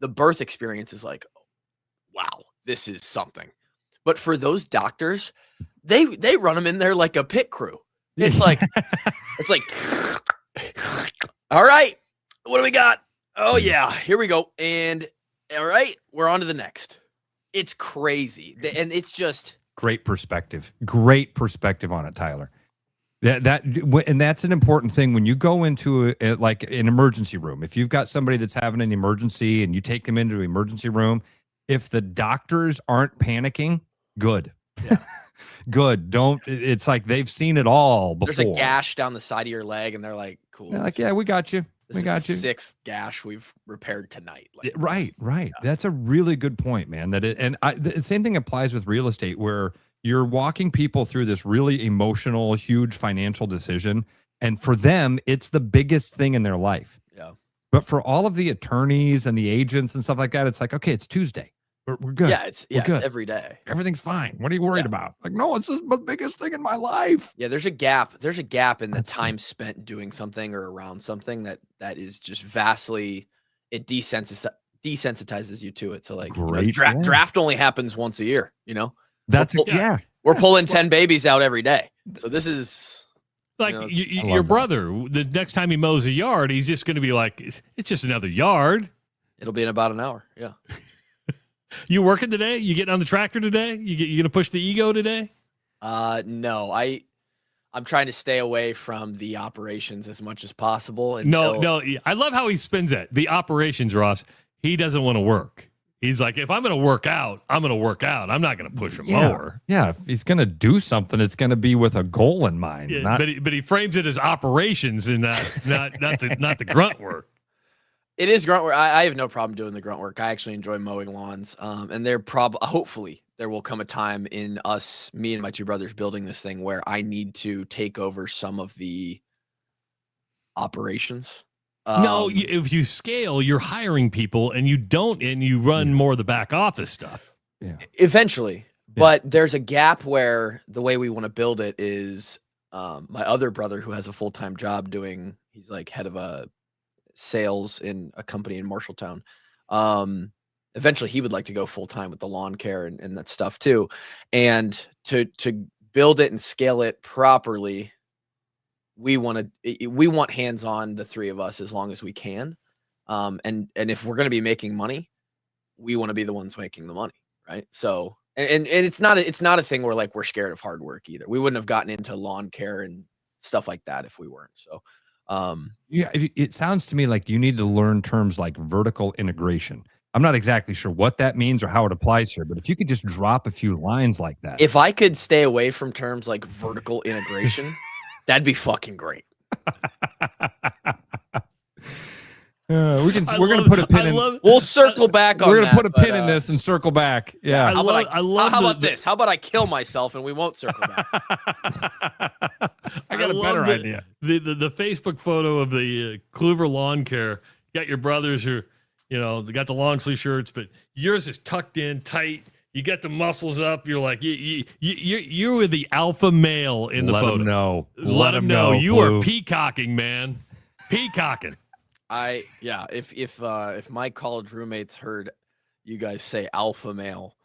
the birth experience is like, wow, this is something. But for those doctors, they run them in there like a pit crew. It's like, all right, what do we got? Oh yeah, here we go. And all right, we're on to the next. It's crazy. And it's just great perspective on it, Tyler. And that's an important thing when you go into like an emergency room. If you've got somebody that's having an emergency and you take them into an emergency room, if the doctors aren't panicking, good. Yeah. Good. It's like they've seen it all before. There's a gash down the side of your leg and they're like, cool. They're like, yeah, we got you. This is the 6th gash we've repaired tonight. Right. Yeah. That's a really good point, man. The same thing applies with real estate, where you're walking people through this really emotional, huge financial decision. And for them, it's the biggest thing in their life. Yeah. But for all of the attorneys and the agents and stuff like that, it's like, okay, it's Tuesday. We're good. Yeah, it's good. every day. Everything's fine. What are you worried about? Like, no, it's the biggest thing in my life. Yeah, there's a gap. There's a gap in the time spent doing something or around something that is just vastly, it desensitizes you to it. So like, draft only happens once a year, you know? We're pulling 10 babies out every day. So this is like your brother, the next time he mows a yard, he's just going to be like, it's just another yard. It'll be in about an hour. Yeah. You working today? You getting on the tractor today? You going to push the ego today? No, I'm trying to stay away from the operations as much as possible. No. I love how he spins it. The operations, Ross. He doesn't want to work. He's like, if I'm going to work out, I'm going to work out. I'm not going to push a mower. Yeah, if he's going to do something, it's going to be with a goal in mind. Yeah, but he frames it as operations and not the grunt work. It is grunt work. I have no problem doing the grunt work. I actually enjoy mowing lawns. And hopefully there will come a time in me and my two brothers building this thing where I need to take over some of the operations. No, if you scale, you're hiring people and you run more of the back office stuff. Yeah. Eventually. But there's a gap where the way we want to build it is my other brother who has a full-time job he's like head of a sales in a company in Marshalltown. Eventually he would like to go full-time with the lawn care and that stuff too. And to build it and scale it properly, we want hands-on, the three of us, as long as we can. And if we're going to be making money, we want to be the ones making the money. Right. So, and it's not a thing where like, we're scared of hard work either. We wouldn't have gotten into lawn care and stuff like that if we weren't. So, yeah, it sounds to me like you need to learn terms like vertical integration. I'm not exactly sure what that means or how it applies here, but if you could just drop a few lines like that. If I could stay away from terms like vertical integration, that'd be fucking great. We're going to put a pin in. We'll circle back on We're that. going to put a pin in this and circle back. Yeah. How about this? How about I kill myself and we won't circle back? I got a better idea. The Facebook photo of the Kluver lawn care. You got your brothers who, they got the long sleeve shirts, but yours is tucked in tight. You got the muscles up. You're like, you were the alpha male in the photo. Let them know. You Blue. are peacocking, man. Peacocking. If my college roommates heard you guys say alpha male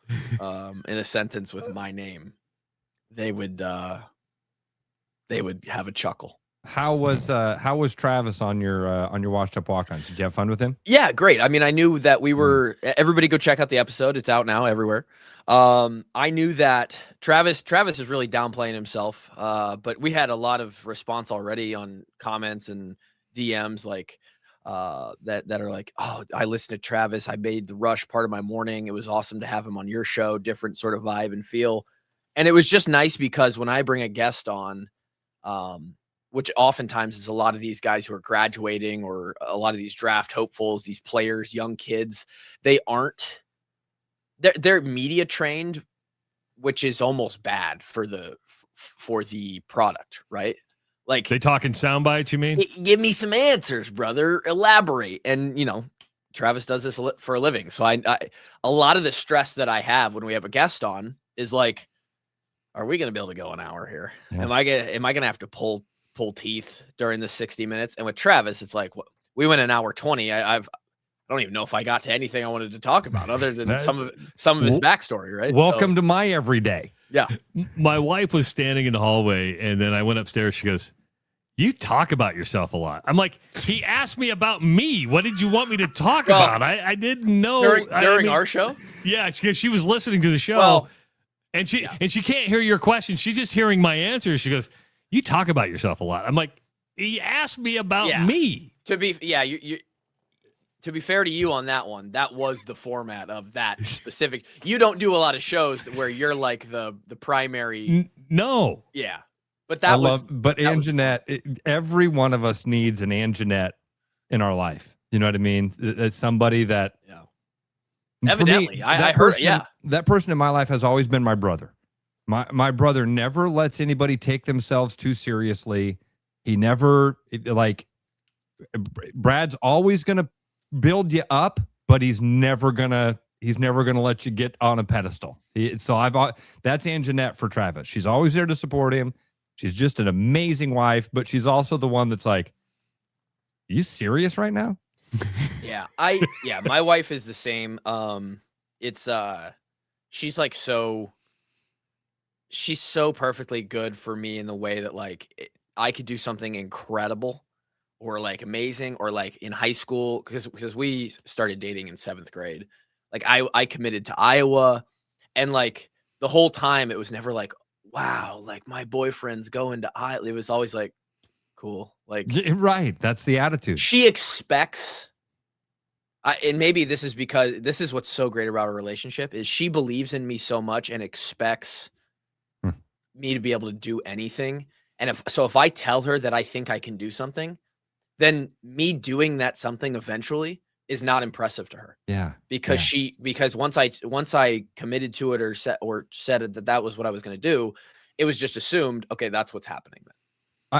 in a sentence with my name, they would have a chuckle. How was Travis on your washed up walk-ons? Did you have fun with him? Yeah, great. I mean, I knew that we were. Everybody, go check out the episode. It's out now everywhere. I knew that Travis is really downplaying himself. But we had a lot of response already on comments and DMs like that are like, oh, I listened to Travis. I made the Rush part of my morning. It was awesome to have him on your show. Different sort of vibe and feel. And it was just nice because when I bring a guest on, which oftentimes is a lot of these guys who are graduating or a lot of these draft hopefuls, these players, young kids, they're media trained, which is almost bad for the product, right? Like, they talking sound bites, you mean? Give me some answers, brother. Elaborate. And, Travis does this for a living. So I a lot of the stress that I have when we have a guest on is like, are we going to be able to go an hour here? Yeah. Am I going to have to pull teeth during the 60 minutes? And with Travis, it's like, we went an hour 20. I don't even know if I got to anything I wanted to talk about other than some of his backstory, right? Welcome to my everyday. Yeah. My wife was standing in the hallway and then I went upstairs. She goes, you talk about yourself a lot. I'm like, he asked me about me. What did you want me to talk about? I didn't know. During our show? Yeah, because she was listening to the show. And she can't hear your question. She's just hearing my answers. She goes, you talk about yourself a lot. I'm like, he asked me about me. To be fair to you on that one, that was the format of that specific. You don't do a lot of shows where you're like the primary. No. Yeah. But Anjanette, every one of us needs an Anjanette in our life. You know what I mean? It's somebody that. Yeah. Evidently, I heard. Yeah. That person in my life has always been my brother. My brother never lets anybody take themselves too seriously. He never, like, Brad's always going to build you up, but he's never going to let you get on a pedestal. That's Anjanette for Travis. She's always there to support him. She's just an amazing wife, but she's also the one that's like, are you serious right now? Yeah, my wife is the same. She's like she's so perfectly good for me in the way that like I could do something incredible or like amazing or like in high school because we started dating in 7th grade. Like I committed to Iowa and like the whole time it was never like, wow, like my boyfriend's going to Iowa. It was always like, cool. Like, right. That's the attitude. She expects, and maybe this is because this is what's so great about our relationship is she believes in me so much and expects me to be able to do anything. And if I tell her that I think I can do something, then me doing that something eventually is not impressive to her. Yeah. Because once I committed to it or said that was what I was going to do, it was just assumed, okay, that's what's happening then.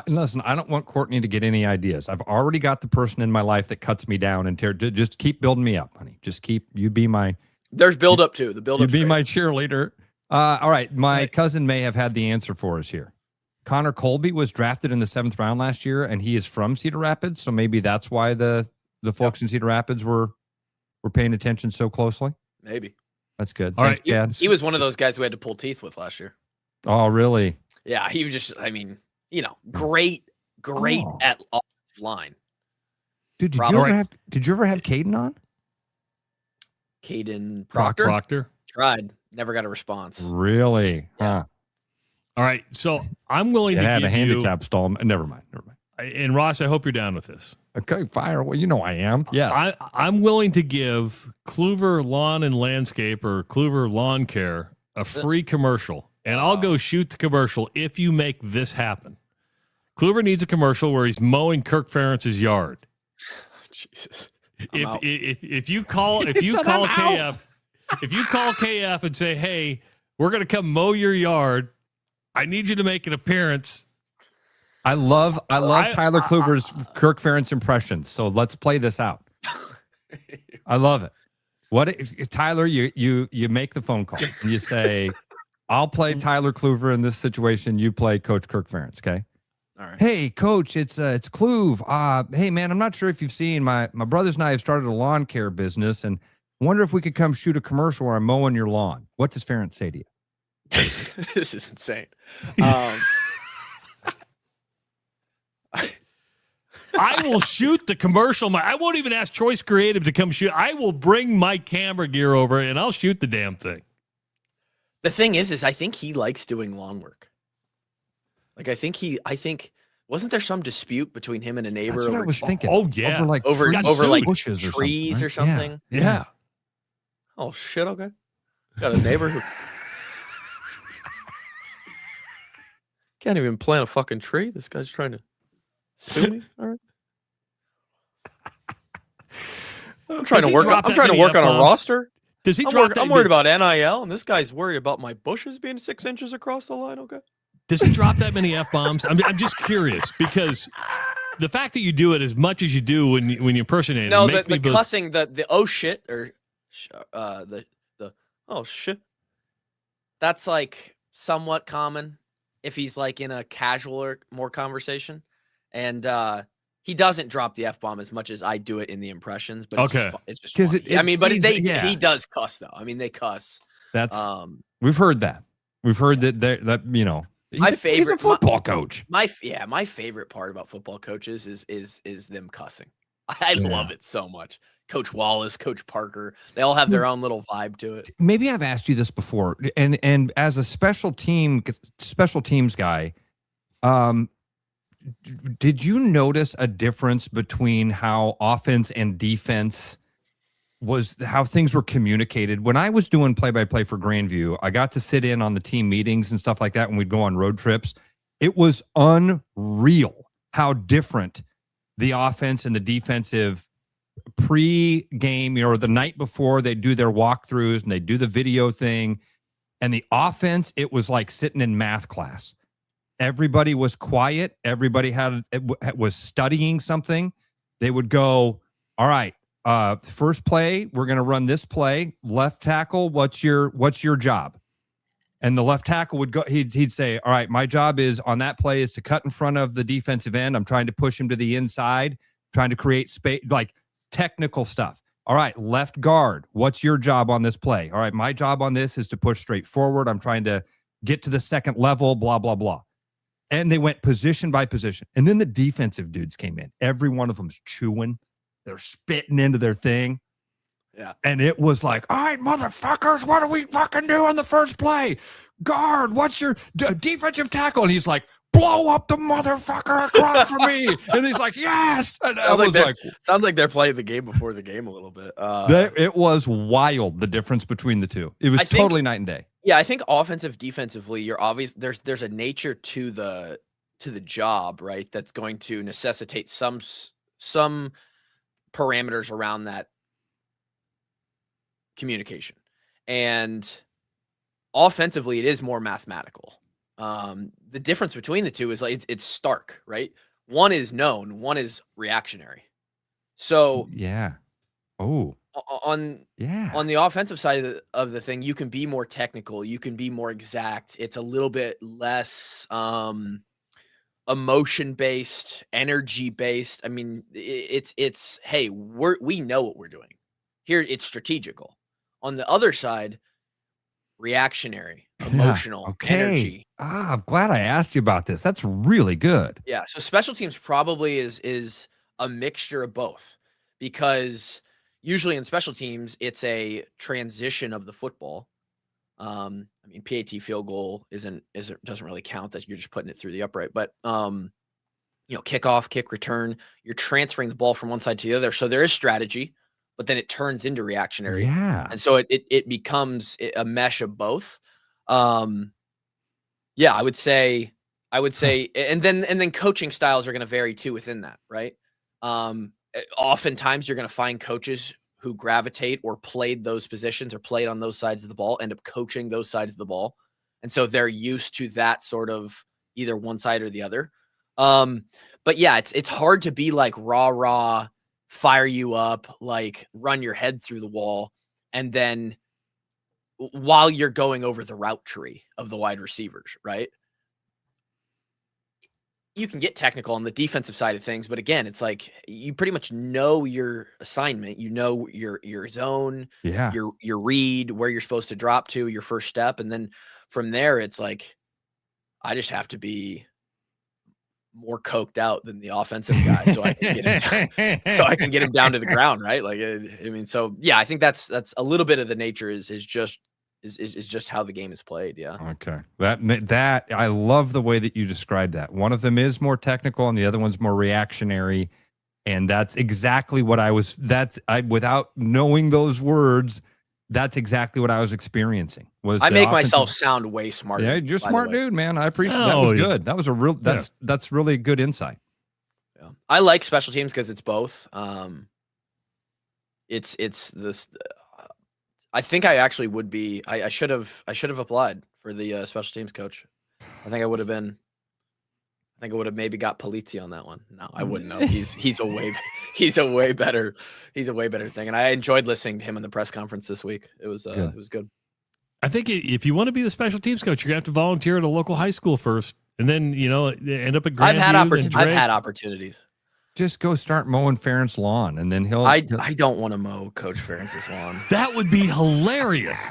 Listen, I don't want Courtney to get any ideas. I've already got the person in my life that cuts me down and just keep building me up, honey. There's build up too. The build up. You be my cheerleader. All right. My cousin may have had the answer for us here. Connor Colby was drafted in the 7th round last year, and he is from Cedar Rapids. So maybe that's why the folks in Cedar Rapids were paying attention so closely. Maybe. That's good. All Thanks, right. Dad. He was one of those guys who had to pull teeth with last year. Oh, really? Yeah. He was just, great at offensive line. Dude, did you ever have Caden on? Caden Proctor? Proctor. Tried. Never got a response. Really? Yeah. Huh. All right. So I'm willing to had give a handicap stall. Never mind. And Ross, I hope you're down with this. Okay, fire. Well, you know I am. Yes. I'm willing to give Kluver Lawn and Landscape or Kluver Lawn Care a free commercial, and I'll go shoot the commercial if you make this happen. Kluver needs a commercial where he's mowing Kirk Ferentz's yard. Jesus. If you call KF and say, hey, we're going to come mow your yard, I need you to make an appearance. I love Tyler Kluver's Kirk Ferentz impressions. So let's play this out. I love it. What if Tyler, you make the phone call and you say, I'll play Tyler Kluver in this situation. You play Coach Kirk Ferentz. Okay. All right. Hey, Coach, it's Kluve. Hey, man, I'm not sure if you've seen my brothers and I have started a lawn care business, and I wonder if we could come shoot a commercial where I'm mowing your lawn. What does Ferentz say to you? This is insane. I will shoot the commercial. I won't even ask Choice Creative to come shoot. I will bring my camera gear over and I'll shoot the damn thing. The thing is I think he likes doing lawn work. Like I think wasn't there some dispute between him and a neighbor? That's what I was thinking. Oh yeah, over like bushes trees or something. Right? Yeah. Oh shit. Okay. Got a neighbor who can't even plant a fucking tree. This guy's trying to sue me. All right. I'm trying to work on a roster. Does he drop that? I'm worried about NIL, and this guy's worried about my bushes being 6 inches across the line. Okay. Does he drop that many F-bombs? I'm just curious because the fact that you do it as much as you do when you impersonate no, it. The cussing, the oh shit or the oh shit. That's like somewhat common if he's like in a casual or more conversation, and he doesn't drop the F-bomb as much as I do it in the impressions. But it's just funny. He does cuss though. I mean, they cuss. That's we've heard that. We've heard that you know. He's a football coach. My favorite part about football coaches is them cussing. I love it so much. Coach Wallace, Coach Parker, they all have their own little vibe to it. Maybe I've asked you this before, and as a special teams guy, did you notice a difference between how offense and defense was, how things were communicated? When I was doing play-by-play for Grandview, I got to sit in on the team meetings and stuff like that when we'd go on road trips. It was unreal how different the offense and the defensive pre-game, or the night before, they do their walkthroughs and they do the video thing. And the offense, it was like sitting in math class. Everybody was quiet. Everybody was studying something. They would go, all right, first play, we're going to run this play. Left tackle, what's your job? And the left tackle would go, he'd say, all right, my job is on that play is to cut in front of the defensive end. I'm trying to push him to the inside, trying to create space, like technical stuff. All right, left guard, what's your job on this play? All right, my job on this is to push straight forward. I'm trying to get to the second level, blah, blah, blah. And they went position by position. And then the defensive dudes came in. Every one of them's chewing. They're spitting into their thing. Yeah. And it was like, all right, motherfuckers, what do we fucking do on the first play? Guard, what's your defensive tackle? And he's like, blow up the motherfucker across from me. And he's like, yes. And I was like, sounds like they're playing the game before the game a little bit. It was wild, the difference between the two. It was totally night and day. Yeah, I think defensively, you're obvious. There's a nature to the job, right? That's going to necessitate some parameters around that communication. And offensively, it is more mathematical. The difference between the two is like it's stark, right? One is known, one is reactionary. So yeah. Oh. On the offensive side of the thing, you can be more technical, you can be more exact. It's a little bit less emotion based, energy based. I mean, it's hey, we know what we're doing. Here it's strategical. On the other side, reactionary, emotional, energy. I'm glad I asked you about this. That's really good. Yeah, so special teams probably is a mixture of both, because usually in special teams, it's a transition of the football. I mean, PAT field goal doesn't really count, that you're just putting it through the upright. But kickoff, kick return, you're transferring the ball from one side to the other. So there is strategy, but then it turns into reactionary. Yeah. And so it becomes a mesh of both. I would say, and then coaching styles are going to vary too within that, right? Oftentimes you're going to find coaches who gravitate or played those positions or played on those sides of the ball, end up coaching those sides of the ball. And so they're used to that sort of either one side or the other. But yeah, it's hard to be like rah, fire you up, like run your head through the wall. And then while you're going over the route tree of the wide receivers, right? You can get technical on the defensive side of things, but again, it's like you pretty much know your assignment, you know your zone, your read, where you're supposed to drop to, your first step, and then from there, it's like I just have to be more coked out than the offensive guy, so I can get him down to the ground, right? Like, I mean, so yeah, I think that's a little bit of the nature is just how the game is played. Yeah. Okay. That I love the way that you described that. One of them is more technical and the other one's more reactionary. And that's exactly what without knowing those words, that's exactly what I was experiencing. I make myself sound way smarter. Yeah, you're a smart dude, man. I appreciate that. Was good. That was that's really good insight. Yeah. I like special teams because it's both. It's this. I think I actually would be. I should have applied for the special teams coach. I think I would have maybe got Polizzi on that one. No, I wouldn't know. He's a way better thing. And I enjoyed listening to him in the press conference this week. It was good. I think if you want to be the special teams coach, you're gonna have to volunteer at a local high school first, and then end up at Grandview. I've had opportunities. Just go start mowing Ferentz lawn, and then he'll. I don't want to mow Coach Ferentz's lawn. That would be hilarious.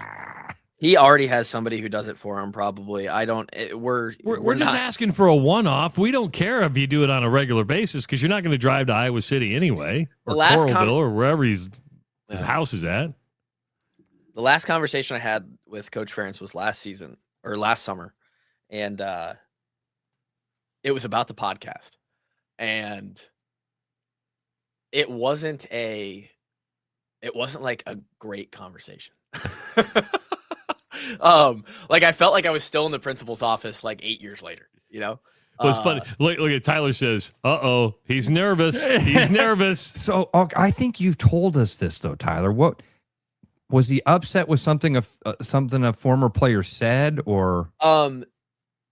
He already has somebody who does it for him. Probably. I don't. We're just asking for a one-off. We don't care if you do it on a regular basis because you're not going to drive to Iowa City anyway, or Coralville, or wherever his house is at. The last conversation I had with Coach Ferentz was last summer, and it was about the podcast, and it wasn't like a great conversation. Like I felt like I was still in the principal's office like 8 years later, Well, it's funny. Look at Tyler says, "Uh-oh, he's nervous. He's nervous." So I think you've told us this though, Tyler. Was he upset with something a former player said, or?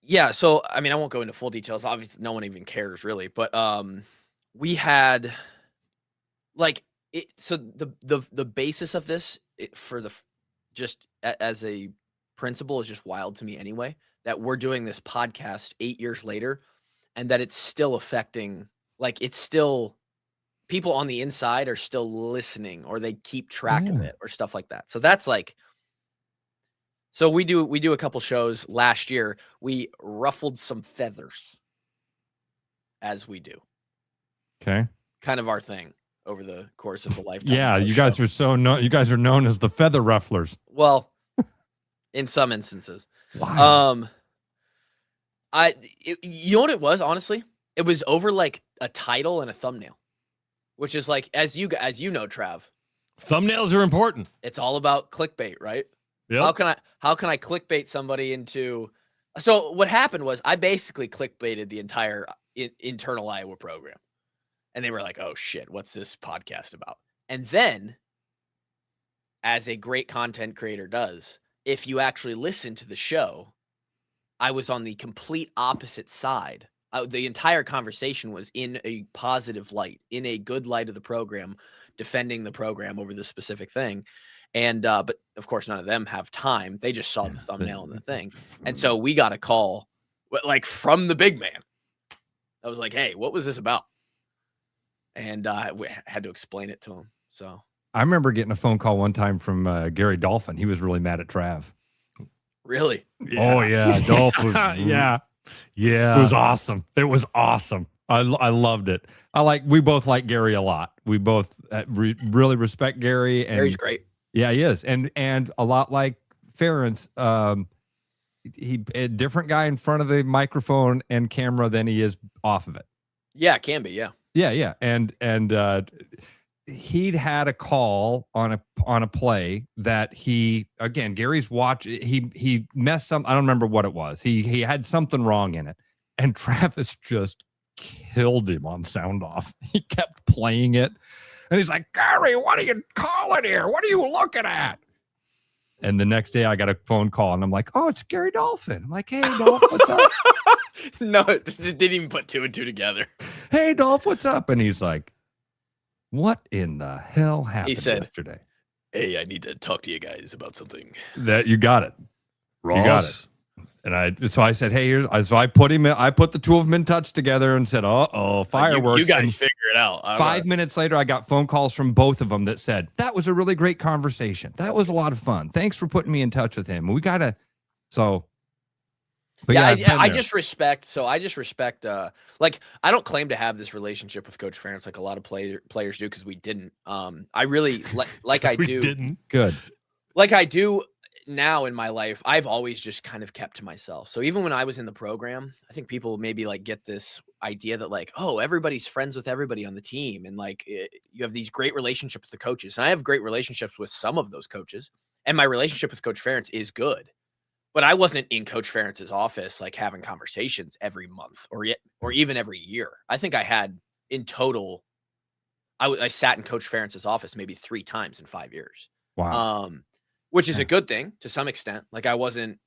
Yeah. So I mean, I won't go into full details. Obviously, no one even cares really. But we had like it. So the basis of this just as a principle is just wild to me anyway. That we're doing this podcast 8 years later, and that it's still affecting. Like it's still. People on the inside are still listening, or they keep track of it, or stuff like that. So that's like, so we do a couple shows last year. We ruffled some feathers, as we do. Okay, kind of our thing over the course of the lifetime. Yeah, you guys are known as the feather rufflers. Well, in some instances. Wow. You know what it was? Honestly, it was over like a title and a thumbnail. Which is like, as you know, Trav, thumbnails are important. It's all about clickbait, right? Yep. How can I clickbait somebody into? So what happened was I basically clickbaited the entire internal Iowa program, and they were like, "Oh shit, what's this podcast about?" And then, as a great content creator does, if you actually listen to the show, I was on the complete opposite side. The entire conversation was in a positive light, in a good light of the program, defending the program over this specific thing. And, but of course, none of them have time. They just saw the thumbnail and the thing. And so we got a call like from the big man. I was like, hey, what was this about? And we had to explain it to him. So I remember getting a phone call one time from Gary Dolphin. He was really mad at Trav. Really? Yeah. Oh yeah. Dolph was, yeah. It was awesome. It was awesome. I loved it. We both like Gary a lot. We both really respect Gary. And Gary's great. Yeah, he is. And a lot like Ferentz, he a different guy in front of the microphone and camera than he is off of it. Yeah, it can be. Yeah. Yeah. And he'd had a call on a play that Gary's he messed some, I don't remember what it was. He had something wrong in it, and Travis just killed him on sound off. He kept playing it, and he's like, Gary, what are you calling here? What are you looking at? And the next day I got a phone call, and I'm like, oh, it's Gary Dolphin. I'm like, hey, Dolph, what's up? No, it didn't even put two and two together. Hey, Dolph, what's up? And he's like, what in the hell happened yesterday? Hey, I need to talk to you guys about something. That you got it. Ross. You got it. And I said, hey, so I put the two of them in touch together and said, fireworks. You guys figure it out. 5 minutes later, I got phone calls from both of them that said, that was a really great conversation. That was a lot of fun. Thanks for putting me in touch with him. We got to, so. But yeah, I just respect. So I just respect. Like I don't claim to have this relationship with Coach Ferentz like a lot of players do, because we didn't. I really like I do. Didn't. Good. Like I do now in my life. I've always just kind of kept to myself. So even when I was in the program, I think people maybe like get this idea that like, oh, everybody's friends with everybody on the team, and like you have these great relationships with the coaches. And I have great relationships with some of those coaches, and my relationship with Coach Ferentz is good. But I wasn't in Coach Ferentz's office like having conversations every month or even every year. I think I had in total, I sat in Coach Ferentz's office maybe 3 times in 5 years. Wow. Which is a good thing to some extent. Like I wasn't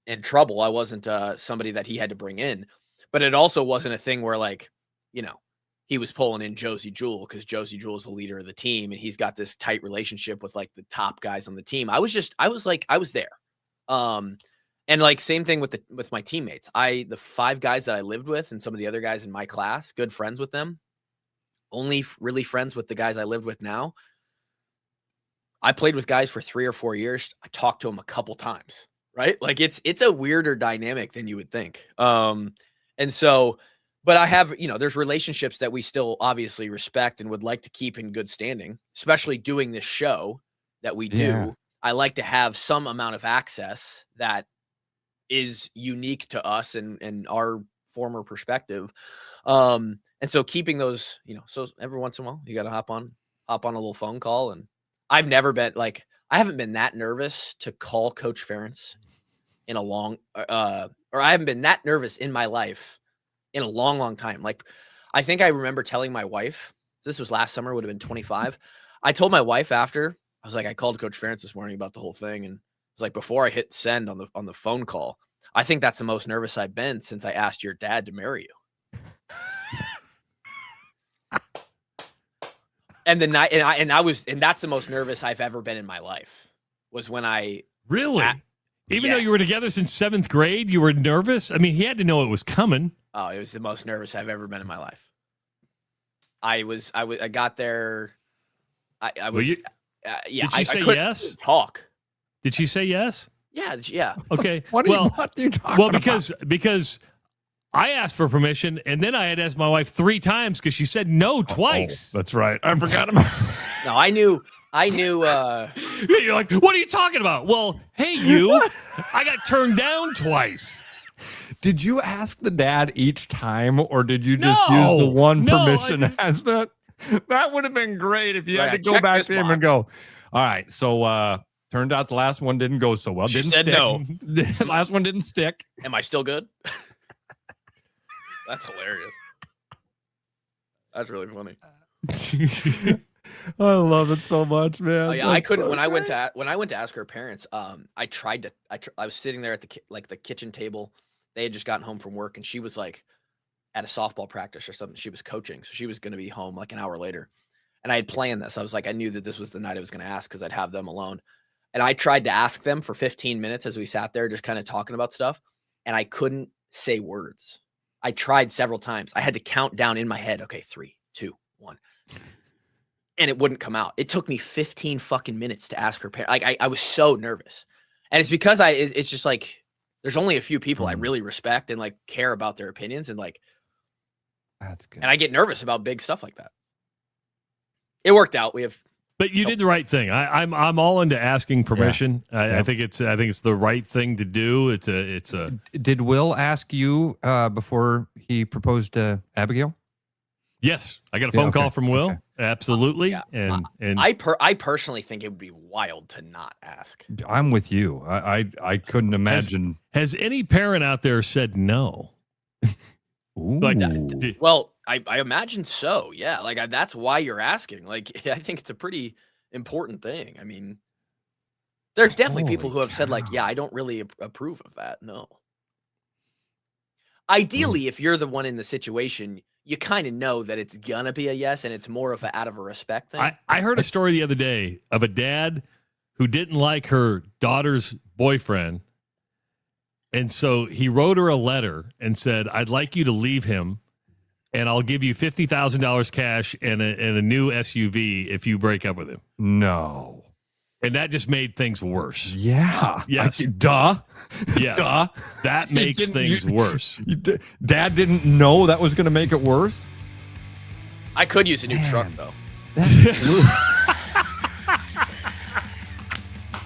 in trouble. I wasn't somebody that he had to bring in. But it also wasn't a thing where like, he was pulling in Josie Jewell because Josie Jewell is the leader of the team and he's got this tight relationship with like the top guys on the team. I was there. And like same thing with my teammates. The 5 guys that I lived with and some of the other guys in my class, good friends with them. Only really friends with the guys I lived with now. I played with guys for 3 or 4 years. I talked to them a couple times, right? Like it's a weirder dynamic than you would think. And so, but I have, there's relationships that we still obviously respect and would like to keep in good standing, especially doing this show that we do. Yeah. I like to have some amount of access that is unique to us and our former perspective. And so keeping those, so every once in a while you got to hop on a little phone call. And I've never been like, I haven't been that nervous to call Coach Ferentz in a long, or I haven't been that nervous in my life in a long, long time. Like, I think I remember telling my wife, this was last summer, would have been 25. I told my wife after I called Coach Ferentz this morning about the whole thing, and it's like before I hit send on the phone call, I think that's the most nervous I've been since I asked your dad to marry you. And the night, and that's the most nervous I've ever been in my life. Was when I really, even though you were together since 7th grade, you were nervous. I mean, he had to know it was coming. Oh, it was the most nervous I've ever been in my life. I got there. I was. Did she say yes? Talk. Did she say yes? Yeah. Okay. What are you talking about? Because I asked for permission, and then I had asked my wife 3 times because she said no twice. That's right. I forgot about. No, I knew. You're like, what are you talking about? Well, hey, you. I got turned down twice. Did you ask the dad each time, or did you just use the one permission as that? That would have been great if you had to go back to him and go, all right, so turned out the last one didn't go so well. She didn't said stick. no. The last one didn't stick. Am I still good? That's hilarious. That's really funny. I love it so much, man. Oh yeah, That's I couldn't so when I went great. to ask her parents. I was sitting there at the kitchen table. They had just gotten home from work, and she was like at a softball practice or something. She was coaching, so she was going to be home like an hour later. And I had planned this. I was like, I knew that this was the night I was going to ask because I'd have them alone. And I tried to ask them for 15 minutes as we sat there, just kind of talking about stuff, and I couldn't say words. I tried several times. I had to count down in my head. Okay, 3, 2, 1. And it wouldn't come out. It took me 15 fucking minutes to ask her parents. Like I was so nervous. And it's because it's just like, there's only a few people I really respect and like care about their opinions. And like, that's good. And I get nervous about big stuff like that. It worked out. But you did the right thing. I'm all into asking permission. Yeah. I think it's the right thing to do. It's a. Did Will ask you before he proposed to Abigail? Yes, I got a phone call from Will. Okay. Absolutely, yeah. and I personally think it would be wild to not ask. I'm with you. I couldn't imagine. Has any parent out there said no? Like that? Well, I imagine so. Yeah, like that's why you're asking. Like I think it's a pretty important thing. I mean, there's definitely people who have said like, yeah, I don't really approve of that. No. Ideally, if you're the one in the situation, you kind of know that it's gonna be a yes, and it's more of out of a respect thing. I heard a story the other day of a dad who didn't like her daughter's boyfriend, and so he wrote her a letter and said, "I'd like you to leave him, and I'll give you $50,000 cash and a new SUV if you break up with him." No. And that just made things worse. Yeah. Yes. Duh. Yes. Duh. That makes things worse. Dad didn't know that was going to make it worse? I could use a new truck, though.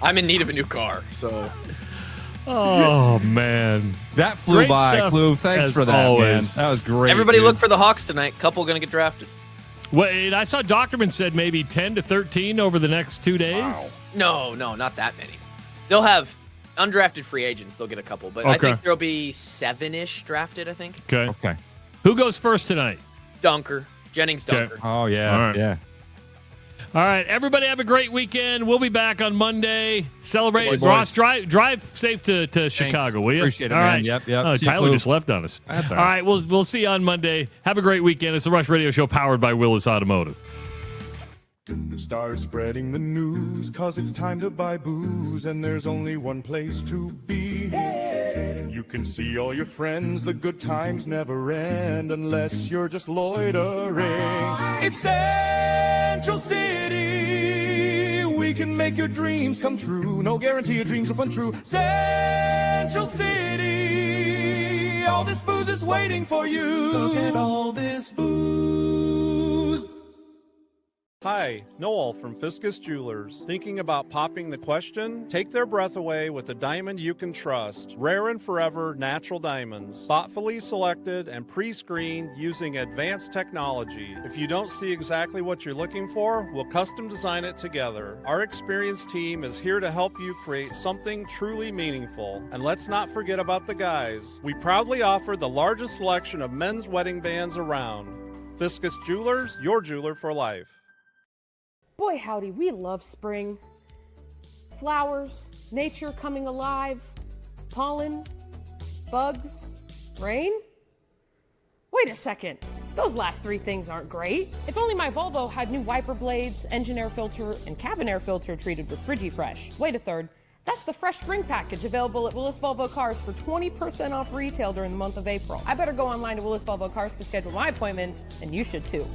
I'm in need of a new car, so. Oh, man. That flew by, Kluver. Thanks for that, always. man. That was great. Everybody look for the Hawks tonight. Couple going to get drafted. Wait, I saw Doctorman said maybe 10 to 13 over the next 2 days. Wow. No, not that many. They'll have undrafted free agents. They'll get a couple, but I think there'll be 7-ish drafted, I think. Okay. Who goes first tonight? Dunker. Jennings Dunker. Okay. Oh, yeah. All right. Yeah. All right, everybody have a great weekend. We'll be back on Monday. Celebrate. Boys. Ross, drive safe to Chicago, will you? Appreciate it, all man. right. Yep. Oh, See you, Tyler Kluver. just left on us. That's all all right. We'll see you on Monday. Have a great weekend. It's the Rush Radio Show powered by Willis Automotive. Start spreading the news, cause it's time to buy booze, and there's only one place to be. You can see all your friends, the good times never end, unless you're just loitering. It's Central City, we can make your dreams come true, no guarantee your dreams will come true. Central City, all this booze is waiting for you. Look at all this booze. Hi, Noel from Fiskus Jewelers. Thinking about popping the question? Take their breath away with a diamond you can trust. Rare and forever natural diamonds. Thoughtfully selected and pre-screened using advanced technology. If you don't see exactly what you're looking for, we'll custom design it together. Our experienced team is here to help you create something truly meaningful. And let's not forget about the guys. We proudly offer the largest selection of men's wedding bands around. Fiskus Jewelers, your jeweler for life. Boy, howdy, we love spring. flowers, nature coming alive, pollen, bugs, rain? Wait a second, those last three things aren't great. If only my Volvo had new wiper blades, engine air filter, and cabin air filter treated with FrigiFresh. Wait a third, that's the Fresh Spring Package available at Willis Volvo Cars for 20% off retail during the month of April. I better go online to Willis Volvo Cars to schedule my appointment, and you should too.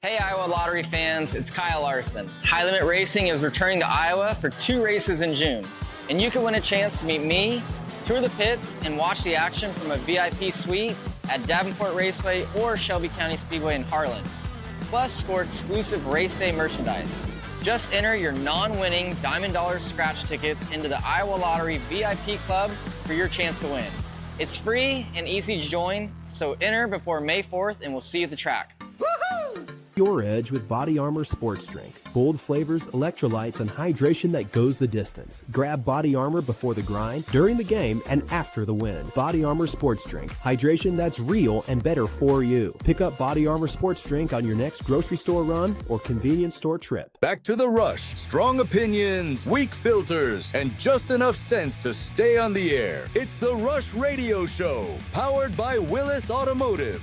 Hey Iowa Lottery fans, it's Kyle Larson. High Limit Racing is returning to Iowa for 2 races in June, and you can win a chance to meet me, tour the pits, and watch the action from a VIP suite at Davenport Raceway or Shelby County Speedway in Harlan. Plus, score exclusive race day merchandise. Just enter your non-winning Diamond Dollars scratch tickets into the Iowa Lottery VIP Club for your chance to win. It's free and easy to join, so enter before May 4th and we'll see you at the track. Your edge with Body Armor Sports Drink. Bold flavors, electrolytes, and hydration that goes the distance. Grab Body Armor before the grind, during the game, and after the win. Body Armor Sports Drink. Hydration that's real and better for you. Pick up Body Armor Sports Drink on your next grocery store run or convenience store trip. Back to the rush. Strong opinions, weak filters, and just enough sense to stay on the air. It's the Rush Radio Show, powered by Willis Automotive.